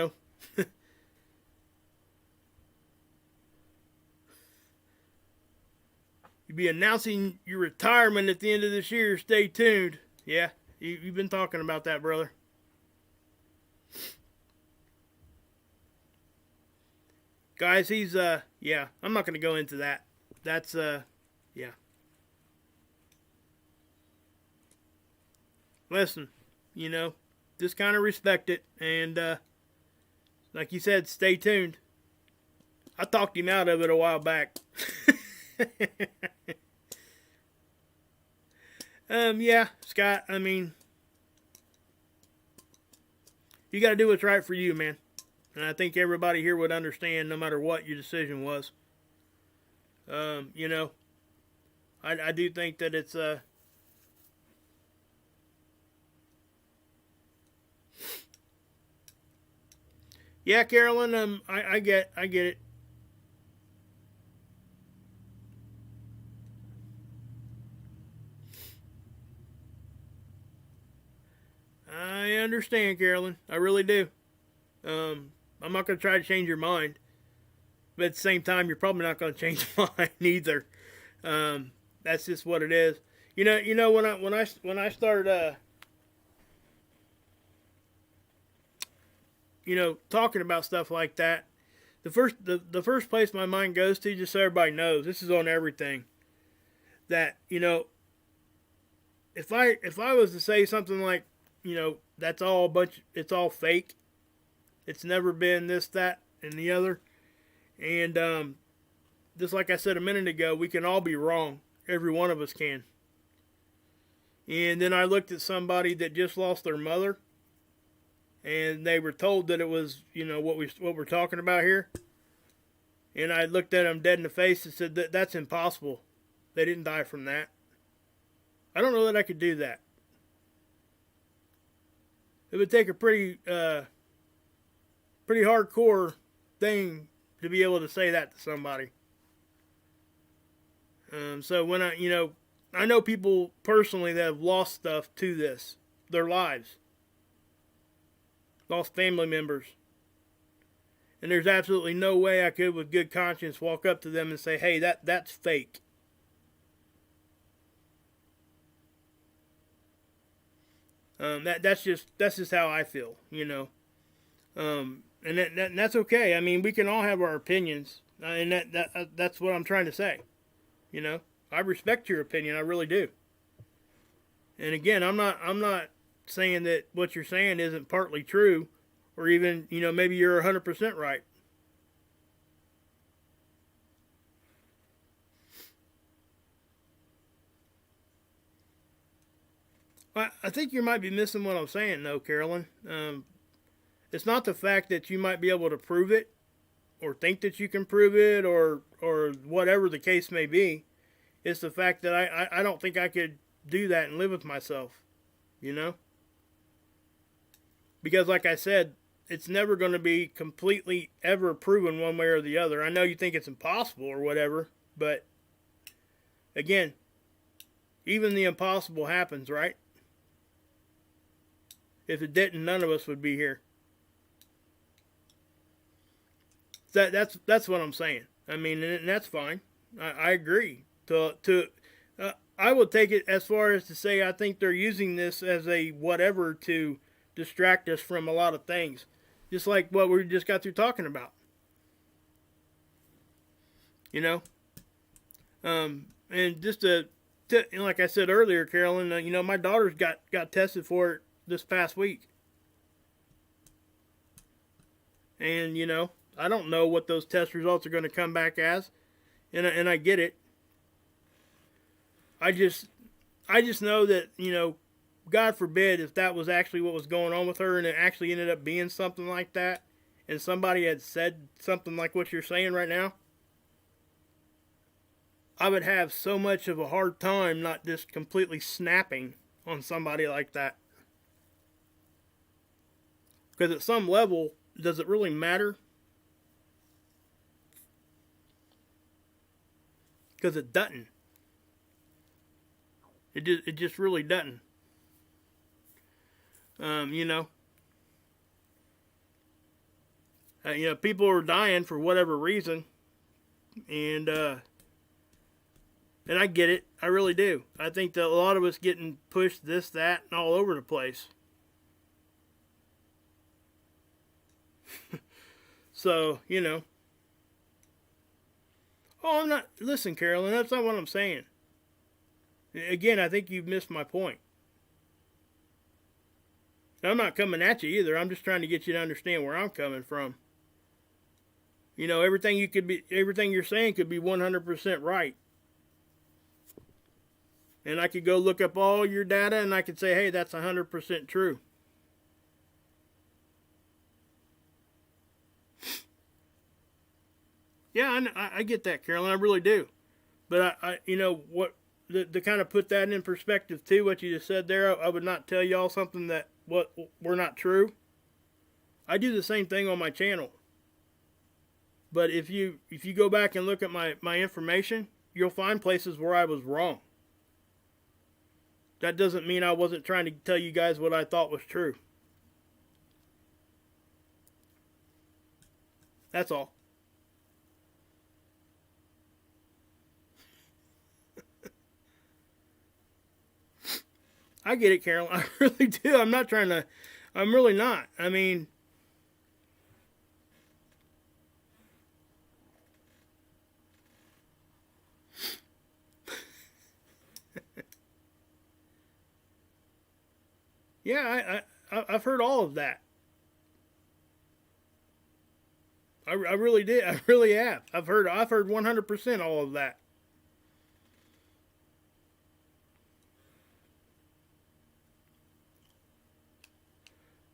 be announcing your retirement at the end of this year. Stay tuned. Yeah, you've been talking about that, brother. Guys, he's, yeah, I'm not going to go into that. That's, yeah. Listen, you know, just kind of respect it. And, like you said, stay tuned. I talked him out of it a while back. Yeah, Scott, I mean, you got to do what's right for you, man. And I think everybody here would understand no matter what your decision was. You know, I do think that it's, yeah, Carolyn, I get it. I understand, Carolyn. I really do. I'm not going to try to change your mind, but at the same time, you're probably not going to change mine either. That's just what it is. You know when I start, you know, talking about stuff like that, the first place my mind goes to, just so everybody knows, this is on everything. That, you know, if I was to say something like, you know, that's all a bunch, it's all fake. It's never been this, that, and the other. And just like I said a minute ago, we can all be wrong. Every one of us can. And then I looked at somebody that just lost their mother, and they were told that it was, you know, what we're talking about here. And I looked at them dead in the face and said that's impossible. They didn't die from that. I don't know that I could do that. It would take a pretty hardcore thing to be able to say that to somebody. So when I know people personally that have lost stuff to this, their lives, lost family members, and there's absolutely no way I could, with good conscience, walk up to them and say, "Hey, that's fake." That's just how I feel, you know. And that's okay. I mean, we can all have our opinions, and that's what I'm trying to say. You know, I respect your opinion, I really do. And again, I'm not saying that what you're saying isn't partly true, or even, you know, maybe you're 100% right. I think you might be missing what I'm saying, though, Carolyn. It's not the fact that you might be able to prove it, or think that you can prove it, or whatever the case may be. It's the fact that I don't think I could do that and live with myself, you know? Because like I said, it's never going to be completely ever proven one way or the other. I know you think it's impossible or whatever, but again, even the impossible happens, right? If it didn't, none of us would be here. That's what I'm saying. I mean, and that's fine. I agree. I will take it as far as to say I think they're using this as a whatever to distract us from a lot of things, just like what we just got through talking about. You know, and just like I said earlier, Carolyn, you know, my daughter's got tested for it this past week, and you know, I don't know what those test results are going to come back as, and I get it. I just know that, you know, God forbid if that was actually what was going on with her, and it actually ended up being something like that, and somebody had said something like what you're saying right now, I would have so much of a hard time not just completely snapping on somebody like that. Because at some level, does it really matter? Because it doesn't. It just really doesn't. You know, people are dying for whatever reason, and I get it. I really do. I think that a lot of us getting pushed this, that, and all over the place. So, you know, Oh, I'm not. Listen, Carolyn, that's not what I'm saying. Again, I think you've missed my point. I'm not coming at you either. I'm just trying to get you to understand where I'm coming from. You know, everything you're saying could be 100% right. And I could go look up all your data and I could say, hey, that's 100% true. Yeah, I get that, Carolyn. I really do. But you know, to kind of put that in perspective too, what you just said there, I would not tell y'all something that were not true. I do the same thing on my channel. But if you go back and look at my information, you'll find places where I was wrong. That doesn't mean I wasn't trying to tell you guys what I thought was true. That's all. I get it, Carol. I really do. I'm not trying to. I'm really not. I mean, yeah, I've heard all of that. I really did. I really have. I've heard 100% all of that.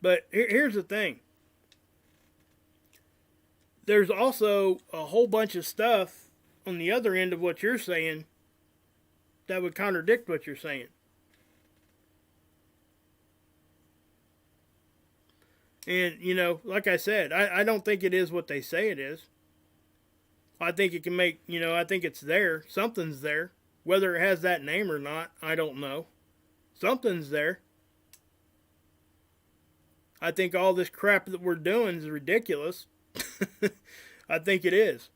But here's the thing. There's also a whole bunch of stuff on the other end of what you're saying that would contradict what you're saying. And, you know, like I said, I don't think it is what they say it is. I think it can make, you know, I think it's there. Something's there. Whether it has that name or not, I don't know. Something's there. I think all this crap that we're doing is ridiculous. I think it is.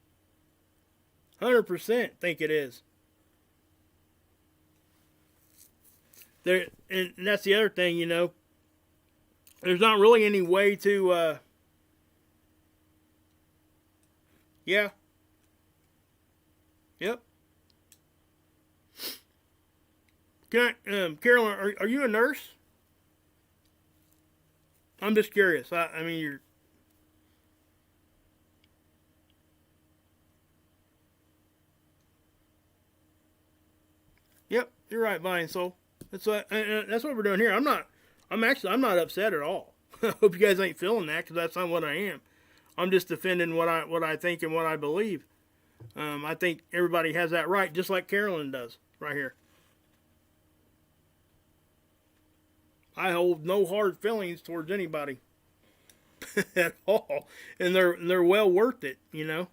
100% think it is. There, and that's the other thing, you know. There's not really any way to, yeah. Yep. Carolyn, are you a nurse? I'm just curious. I mean, you're. Yep, you're right, Vine Soul. That's what we're doing here. I'm not upset at all. I hope you guys ain't feeling that, because that's not what I am. I'm just defending what I think and what I believe. I think everybody has that right, just like Carolyn does right here. I hold no hard feelings towards anybody at all, and they're well worth it, you know.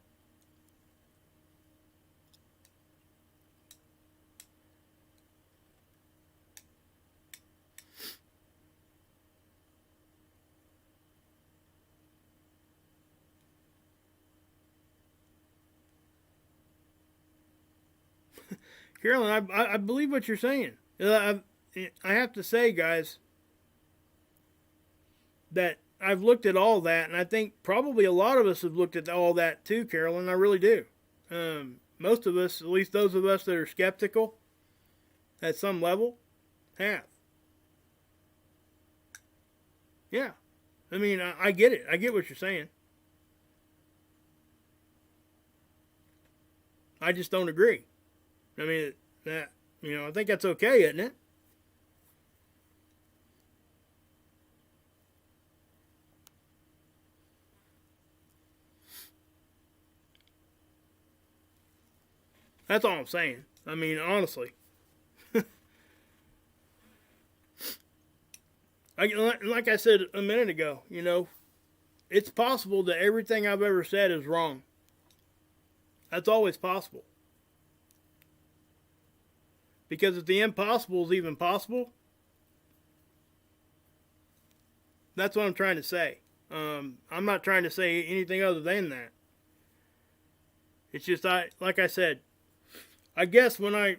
Carolyn, I believe what you're saying. I have to say, guys, that I've looked at all that, and I think probably a lot of us have looked at all that too, Carolyn. I really do. Most of us, at least those of us that are skeptical at some level, have. Yeah. I mean, I get it. I get what you're saying. I just don't agree. I mean, that, you know, I think that's okay, isn't it? That's all I'm saying. I mean, honestly. Like I said a minute ago, you know, it's possible that everything I've ever said is wrong. That's always possible. Because if the impossible is even possible, that's what I'm trying to say. I'm not trying to say anything other than that. It's just, like I said, I guess when I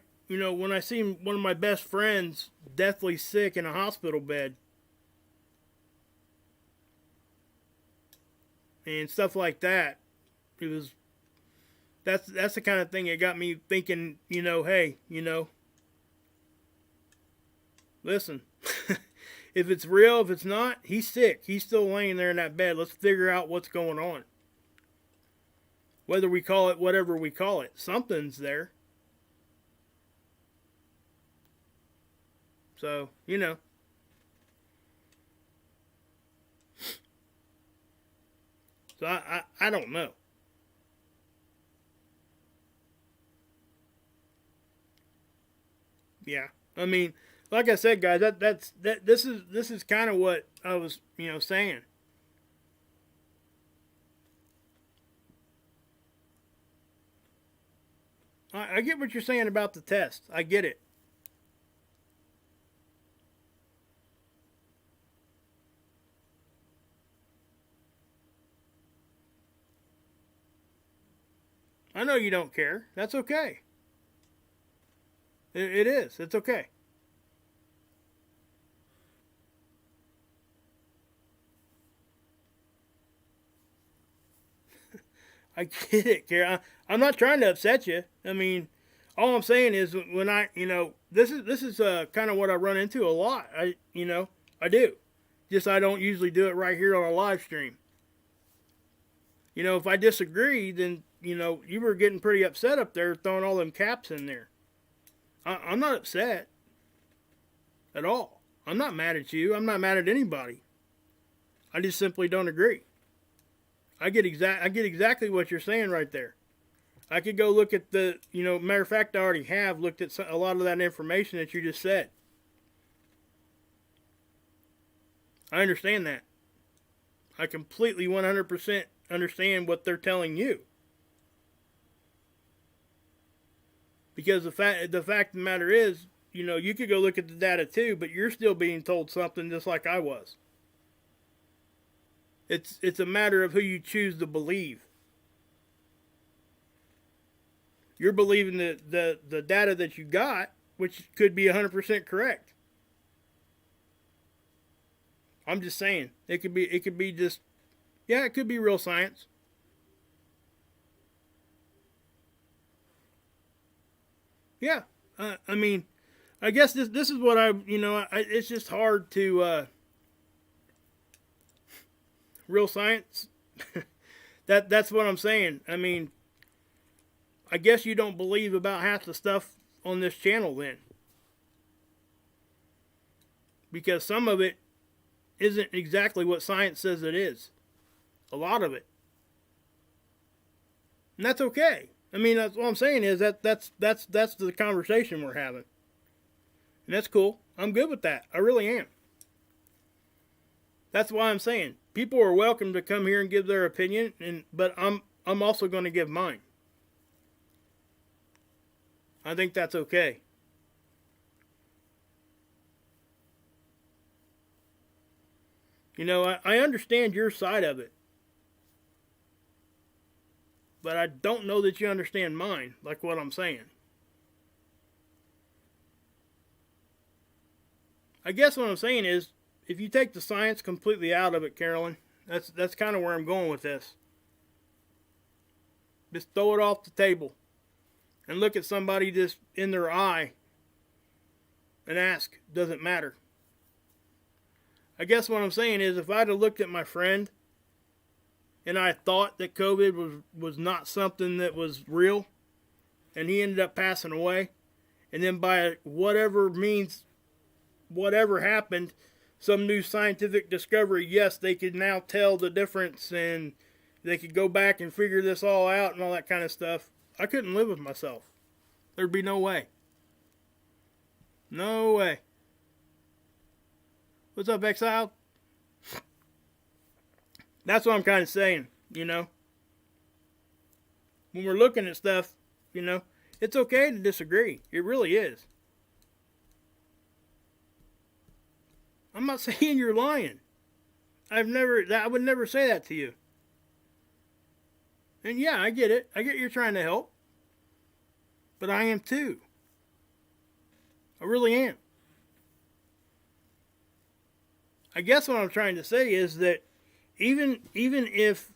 see one of my best friends deathly sick in a hospital bed and stuff like that, that's the kind of thing that got me thinking, hey, listen, if it's real, if it's not, he's sick. He's still laying there in that bed. Let's figure out what's going on. Whether we call it whatever we call it, something's there. So, So I don't know. Yeah. I mean, like I said, guys, this is kind of what I was, saying. I get what you're saying about the test. I get it. I know you don't care. That's okay. It is. It's okay. I get it, Kara. I'm not trying to upset you. I mean, all I'm saying is when this is kind of what I run into a lot. I do. Just I don't usually do it right here on a live stream. If I disagree, then you were getting pretty upset up there throwing all them caps in there. I'm not upset at all. I'm not mad at you. I'm not mad at anybody. I just simply don't agree. I get exactly what you're saying right there. I could go look at the, matter of fact, I already have looked at a lot of that information that you just said. I understand that. I completely 100% understand what they're telling you. Because the fact of the matter is, you could go look at the data too, but you're still being told something just like I was. It's a matter of who you choose to believe. You're believing the data that you got, which could be 100% correct. I'm just saying it could be just, yeah, it could be real science. Yeah, I mean, I guess this is what it's just hard to real science. That's what I'm saying. I mean, I guess you don't believe about half the stuff on this channel then, because some of it isn't exactly what science says it is. A lot of it, and that's okay. I mean, that's what I'm saying is that's the conversation we're having, and that's cool. I'm good with that. I really am. That's why I'm saying people are welcome to come here and give their opinion, but I'm also going to give mine. I think that's okay. I understand your side of it, but I don't know that you understand mine, like what I'm saying. I guess what I'm saying is, if you take the science completely out of it, Carolyn, that's kind of where I'm going with this. Just throw it off the table and look at somebody just in their eye and ask, does it matter? I guess what I'm saying is, if I'd have looked at my friend and I thought that COVID was not something that was real, and he ended up passing away, and then by whatever means, whatever happened, some new scientific discovery, yes, they could now tell the difference and they could go back and figure this all out and all that kind of stuff. I couldn't live with myself. There'd be no way. No way. What's up, Exile? That's what I'm kind of saying, When we're looking at stuff, it's okay to disagree. It really is. I'm not saying you're lying. I would never say that to you. And yeah, I get it. I get you're trying to help. But I am too. I really am. I guess what I'm trying to say is that even if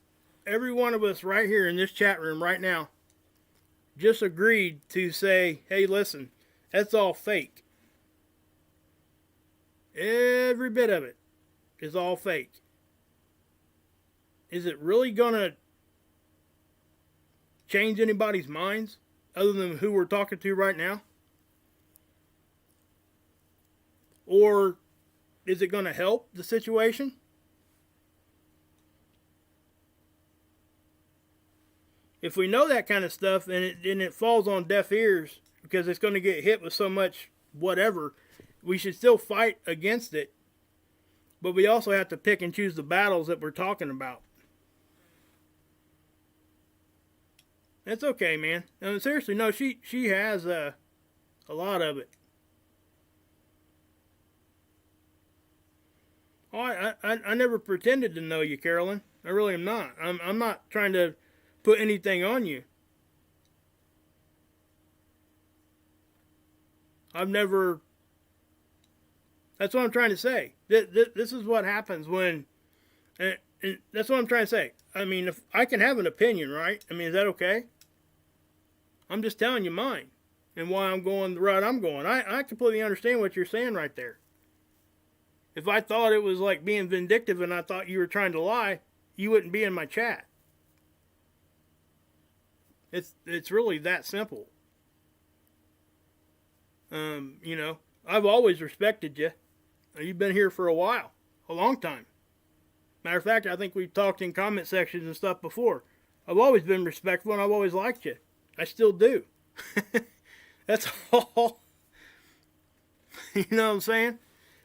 every one of us right here in this chat room right now just agreed to say, hey, listen, that's all fake. Every bit of it is all fake. Is it really going to change anybody's minds other than who we're talking to right now? Or is it going to help the situation? If we know that kind of stuff and it falls on deaf ears because it's going to get hit with so much whatever, we should still fight against it. But we also have to pick and choose the battles that we're talking about. That's okay, man. No, seriously, no, she has a lot of it. Oh, I never pretended to know you, Carolyn. I really am not. I'm not trying to put anything on you. I've never... That's what I'm trying to say. This is what happens when... And that's what I'm trying to say. I mean, if I can have an opinion, right? I mean, is that okay? I'm just telling you mine. And why I'm going the route I'm going. I completely understand what you're saying right there. If I thought it was like being vindictive and I thought you were trying to lie, you wouldn't be in my chat. It's really that simple. You know, I've always respected you. You've been here for a while, a long time. Matter of fact, I think we've talked in comment sections and stuff before. I've always been respectful and I've always liked you. I still do. That's all. You know what I'm saying?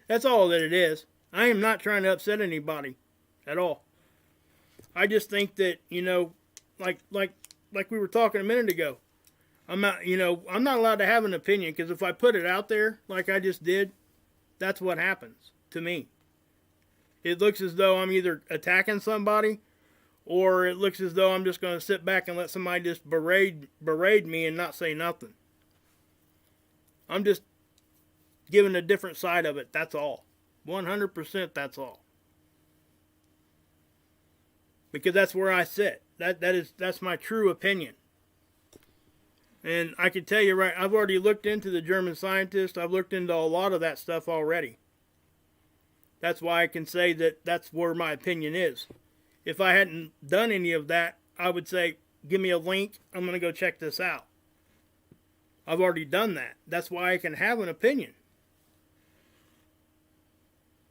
That's all that it is. I am not trying to upset anybody at all. I just think that, you know, like we were talking a minute ago, I'm not allowed to have an opinion because if I put it out there like I just did, that's what happens to me. It looks as though I'm either attacking somebody or it looks as though I'm just going to sit back and let somebody just berate me and not say nothing. I'm just giving a different side of it, that's all. 100% that's all. Because that's where I sit. That's my true opinion. And I can tell you right, I've already looked into the German scientist. I've looked into a lot of that stuff already. That's why I can say that that's where my opinion is. If I hadn't done any of that, I would say, give me a link. I'm going to go check this out. I've already done that. That's why I can have an opinion.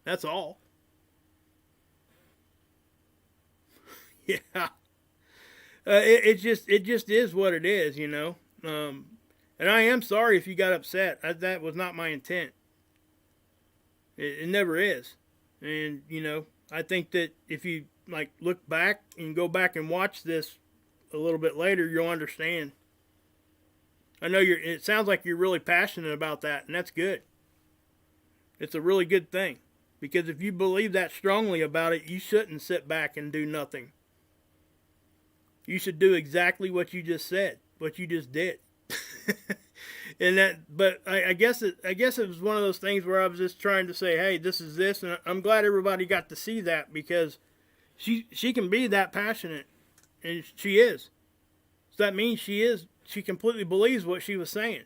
That's all. Yeah. It just is what it is, you know. And I am sorry if you got upset. That was not my intent. It never is. And, you know, I think that if you, like, look back and go back and watch this a little bit later, you'll understand. I know it sounds like you're really passionate about that, and that's good. It's a really good thing. Because if you believe that strongly about it, you shouldn't sit back and do nothing. You should do exactly what you just said, what you just did. But I guess it was one of those things where I was just trying to say, hey, this is this, and I'm glad everybody got to see that because she can be that passionate, and she is. So that means she completely believes what she was saying.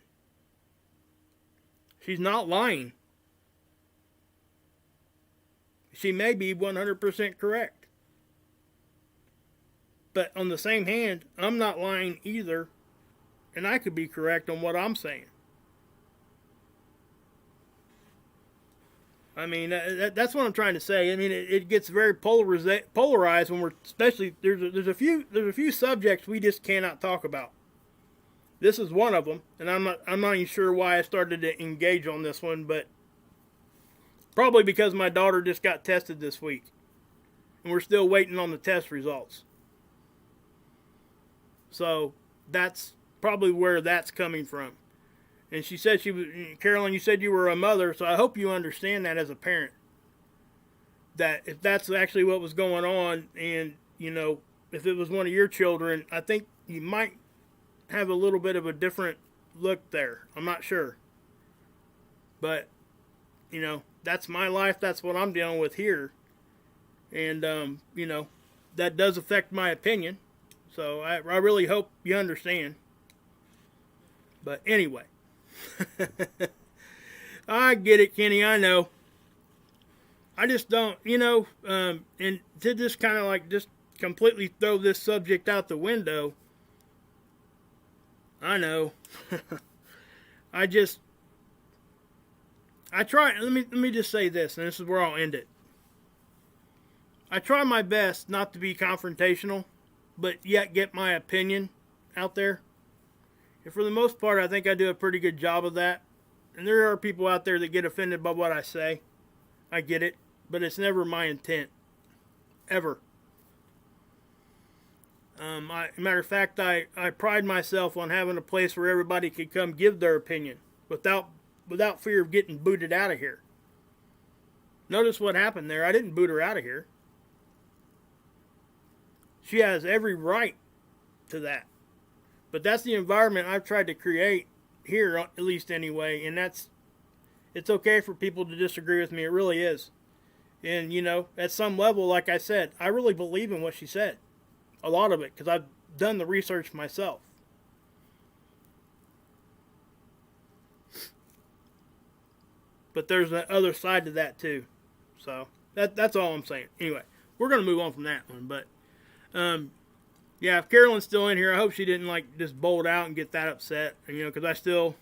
She's not lying. She may be 100% correct. But on the same hand, I'm not lying either, and I could be correct on what I'm saying. I mean, that's what I'm trying to say. I mean, it gets very polarized when we're, especially, there's a few subjects we just cannot talk about. This is one of them, and I'm not even sure why I started to engage on this one, but probably because my daughter just got tested this week, and we're still waiting on the test results. So that's probably where that's coming from. And she said Carolyn, you said you were a mother, so I hope you understand that as a parent. That if that's actually what was going on, and, you know, if it was one of your children, I think you might have a little bit of a different look there. I'm not sure. But, you know, that's my life. That's what I'm dealing with here. And, you know, that does affect my opinion. So I really hope you understand. But anyway, I get it, Kenny. I know. I just don't, and to just kind of like just completely throw this subject out the window. I know. I try. Let me just say this, and this is where I'll end it. I try my best not to be confrontational, but yet get my opinion out there. And for the most part, I think I do a pretty good job of that. And there are people out there that get offended by what I say. I get it, but it's never my intent, ever. Matter of fact, I pride myself on having a place where everybody could come give their opinion without fear of getting booted out of here. Notice what happened there. I didn't boot her out of here. She has every right to that. But that's the environment I've tried to create here, at least anyway, and it's okay for people to disagree with me. It really is. And, at some level, like I said, I really believe in what she said. A lot of it, because I've done the research myself. But there's the other side to that, too. So, that's all I'm saying. Anyway, we're going to move on from that one. But, yeah, if Carolyn's still in here, I hope she didn't, just bolt out and get that upset. Because I still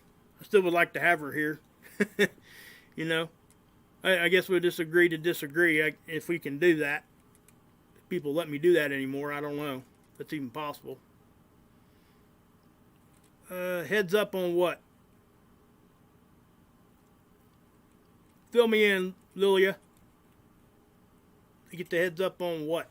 would like to have her here. I guess we'll just agree to disagree if we can do that. If people let me do that anymore, I don't know if that's even possible. Heads up on what? Fill me in, Lilia. You get the heads up on what?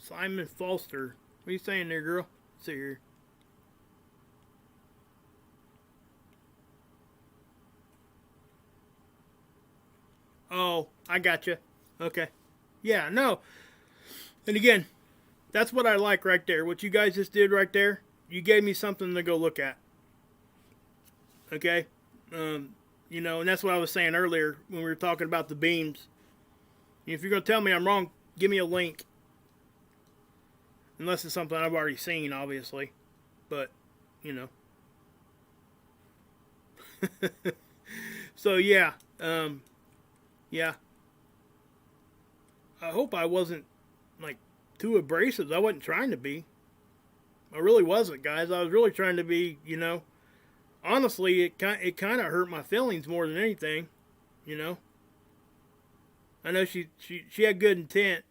Simon Foster. What are you saying there, girl? Let's see here. Oh, I gotcha. Okay. Yeah, no. And again, that's what I like right there. What you guys just did right there, you gave me something to go look at. Okay? And that's what I was saying earlier when we were talking about the beams. If you're going to tell me I'm wrong, give me a link. Unless it's something I've already seen, obviously. But, So, yeah. Yeah. I hope I wasn't, too abrasive. I wasn't trying to be. I really wasn't, guys. I was really trying to be, Honestly, it kind of hurt my feelings more than anything, I know she had good intent,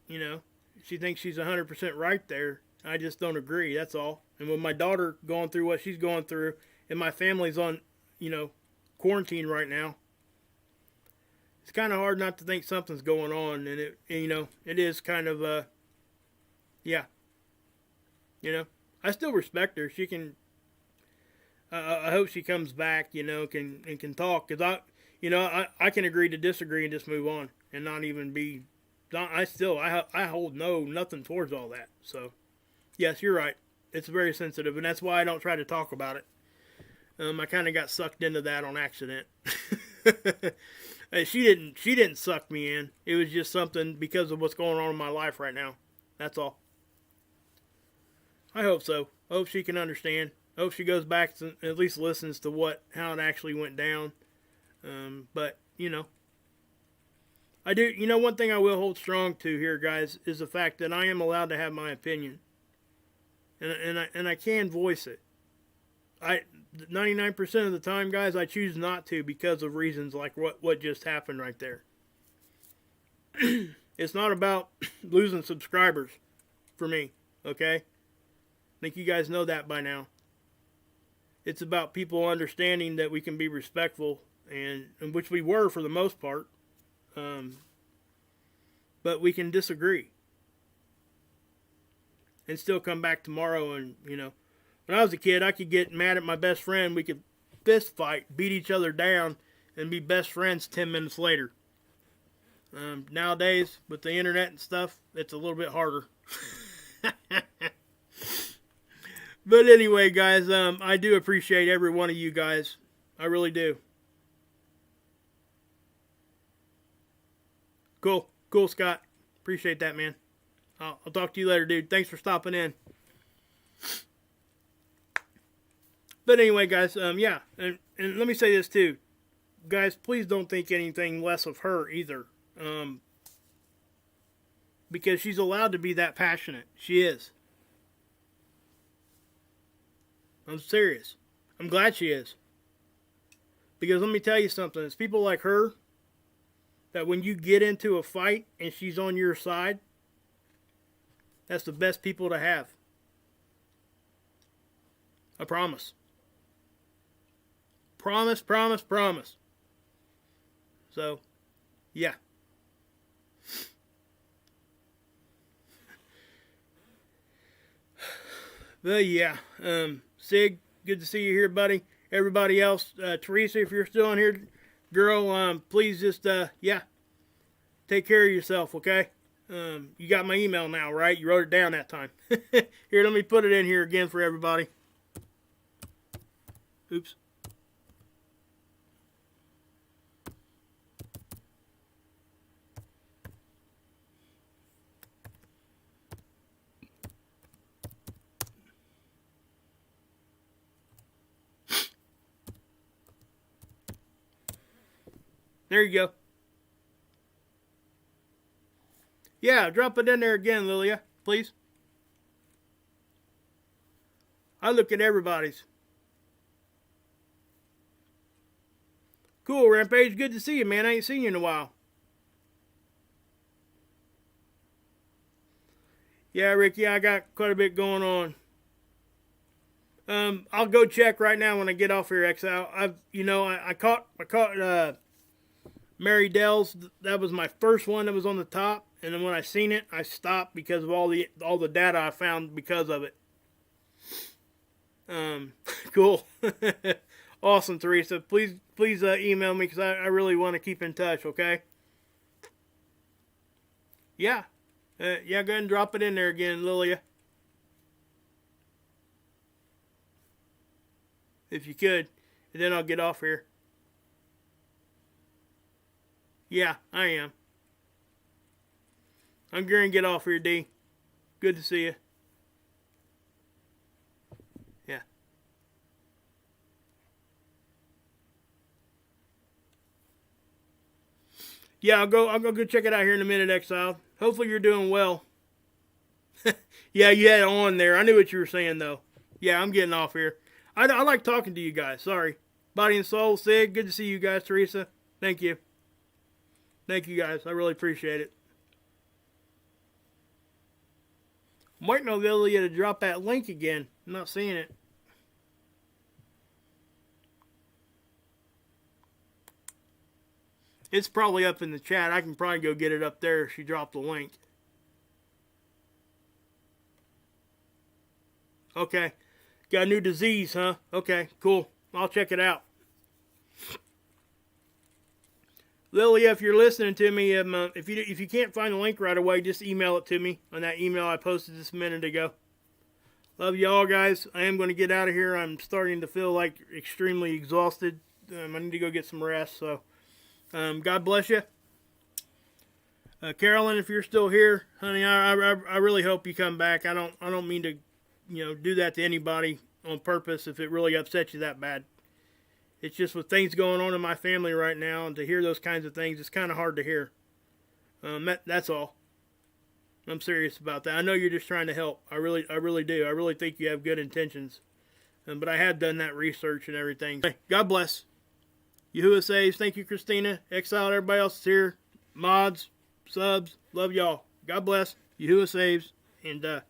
She thinks she's 100% right there. I just don't agree, that's all. And with my daughter going through what she's going through, and my family's on, quarantine right now, it's kind of hard not to think something's going on. And it is kind of, yeah. I still respect her. She can, I hope she comes back, can talk. Because I can agree to disagree and just move on. And not even be... I hold nothing towards all that. So, yes, you're right. It's very sensitive, and that's why I don't try to talk about it. I kind of got sucked into that on accident. She didn't suck me in. It was just something because of what's going on in my life right now. That's all. I hope so. I hope she can understand. I hope she goes back and at least listens to how it actually went down. But I do, one thing I will hold strong to here, guys, is the fact that I am allowed to have my opinion. And I can voice it. 99% of the time, guys, I choose not to because of reasons like what just happened right there. It's not about losing subscribers for me, okay? I think you guys know that by now. It's about people understanding that we can be respectful, and which we were for the most part. But we can disagree and still come back tomorrow and, When I was a kid, I could get mad at my best friend. We could fist fight, beat each other down, and be best friends 10 minutes later. Nowadays, with the internet and stuff, it's a little bit harder. But anyway, guys, I do appreciate every one of you guys. I really do. Cool, Scott. Appreciate that, man. I'll talk to you later, dude. Thanks for stopping in. But anyway, guys, yeah, and let me say this too. Guys, please don't think anything less of her either. Because she's allowed to be that passionate. She is. I'm serious. I'm glad she is. Because let me tell you something. It's people like her that when you get into a fight and she's on your side, that's the best people to have. I promise. Promise. So, yeah. But yeah, Sig, good to see you here, buddy. Everybody else, Teresa, if you're still on here, girl, please just, yeah, take care of yourself, okay? You got my email now, right? You wrote it down that time. Here, let me put it in here again for everybody. Oops. There you go. Yeah, drop it in there again, Lilia, please. I look at everybody's. Cool, Rampage. Good to see you, man. I ain't seen you in a while. Yeah, Ricky, I got quite a bit going on. I'll go check right now when I get off here, Exile. I caught Mary Dell's. That was my first one that was on the top, and then when I seen it, I stopped because of all the data I found because of it. Cool. Awesome, Teresa. Please email me because I really want to keep in touch, okay? Yeah. Yeah, go ahead and drop it in there again, Lilia. If you could. And then I'll get off here. Yeah, I am. I'm going to get off here, D. Good to see you. Yeah. Yeah, I'll go check it out here in a minute, Exile. Hopefully you're doing well. Yeah, you had it on there. I knew what you were saying, though. Yeah, I'm getting off here. I like talking to you guys. Sorry. Body and Soul, Sig, good to see you guys. Teresa, thank you. Thank you, guys. I really appreciate it. I'm waiting on Lilia to drop that link again. I'm not seeing it. It's probably up in the chat. I can probably go get it up there if she dropped the link. Okay. Got a new disease, huh? Okay, cool. I'll check it out. Lilia, if you're listening to me, if you can't find the link right away, just email it to me on that email I posted just a minute ago. Love you all, guys. I am going to get out of here. I'm starting to feel like extremely exhausted. I need to go get some rest. So, God bless you. Carolyn, if you're still here, honey, I really hope you come back. I don't mean to, do that to anybody on purpose if it really upsets you that bad. It's just with things going on in my family right now, and to hear those kinds of things, it's kind of hard to hear. That's all. I'm serious about that. I know you're just trying to help. I really do. I really think you have good intentions. But I have done that research and everything. Hey, God bless. Yahuwah saves. Thank you, Christina. Exile, everybody else is here. Mods, subs, love y'all. God bless. Yahuwah saves. And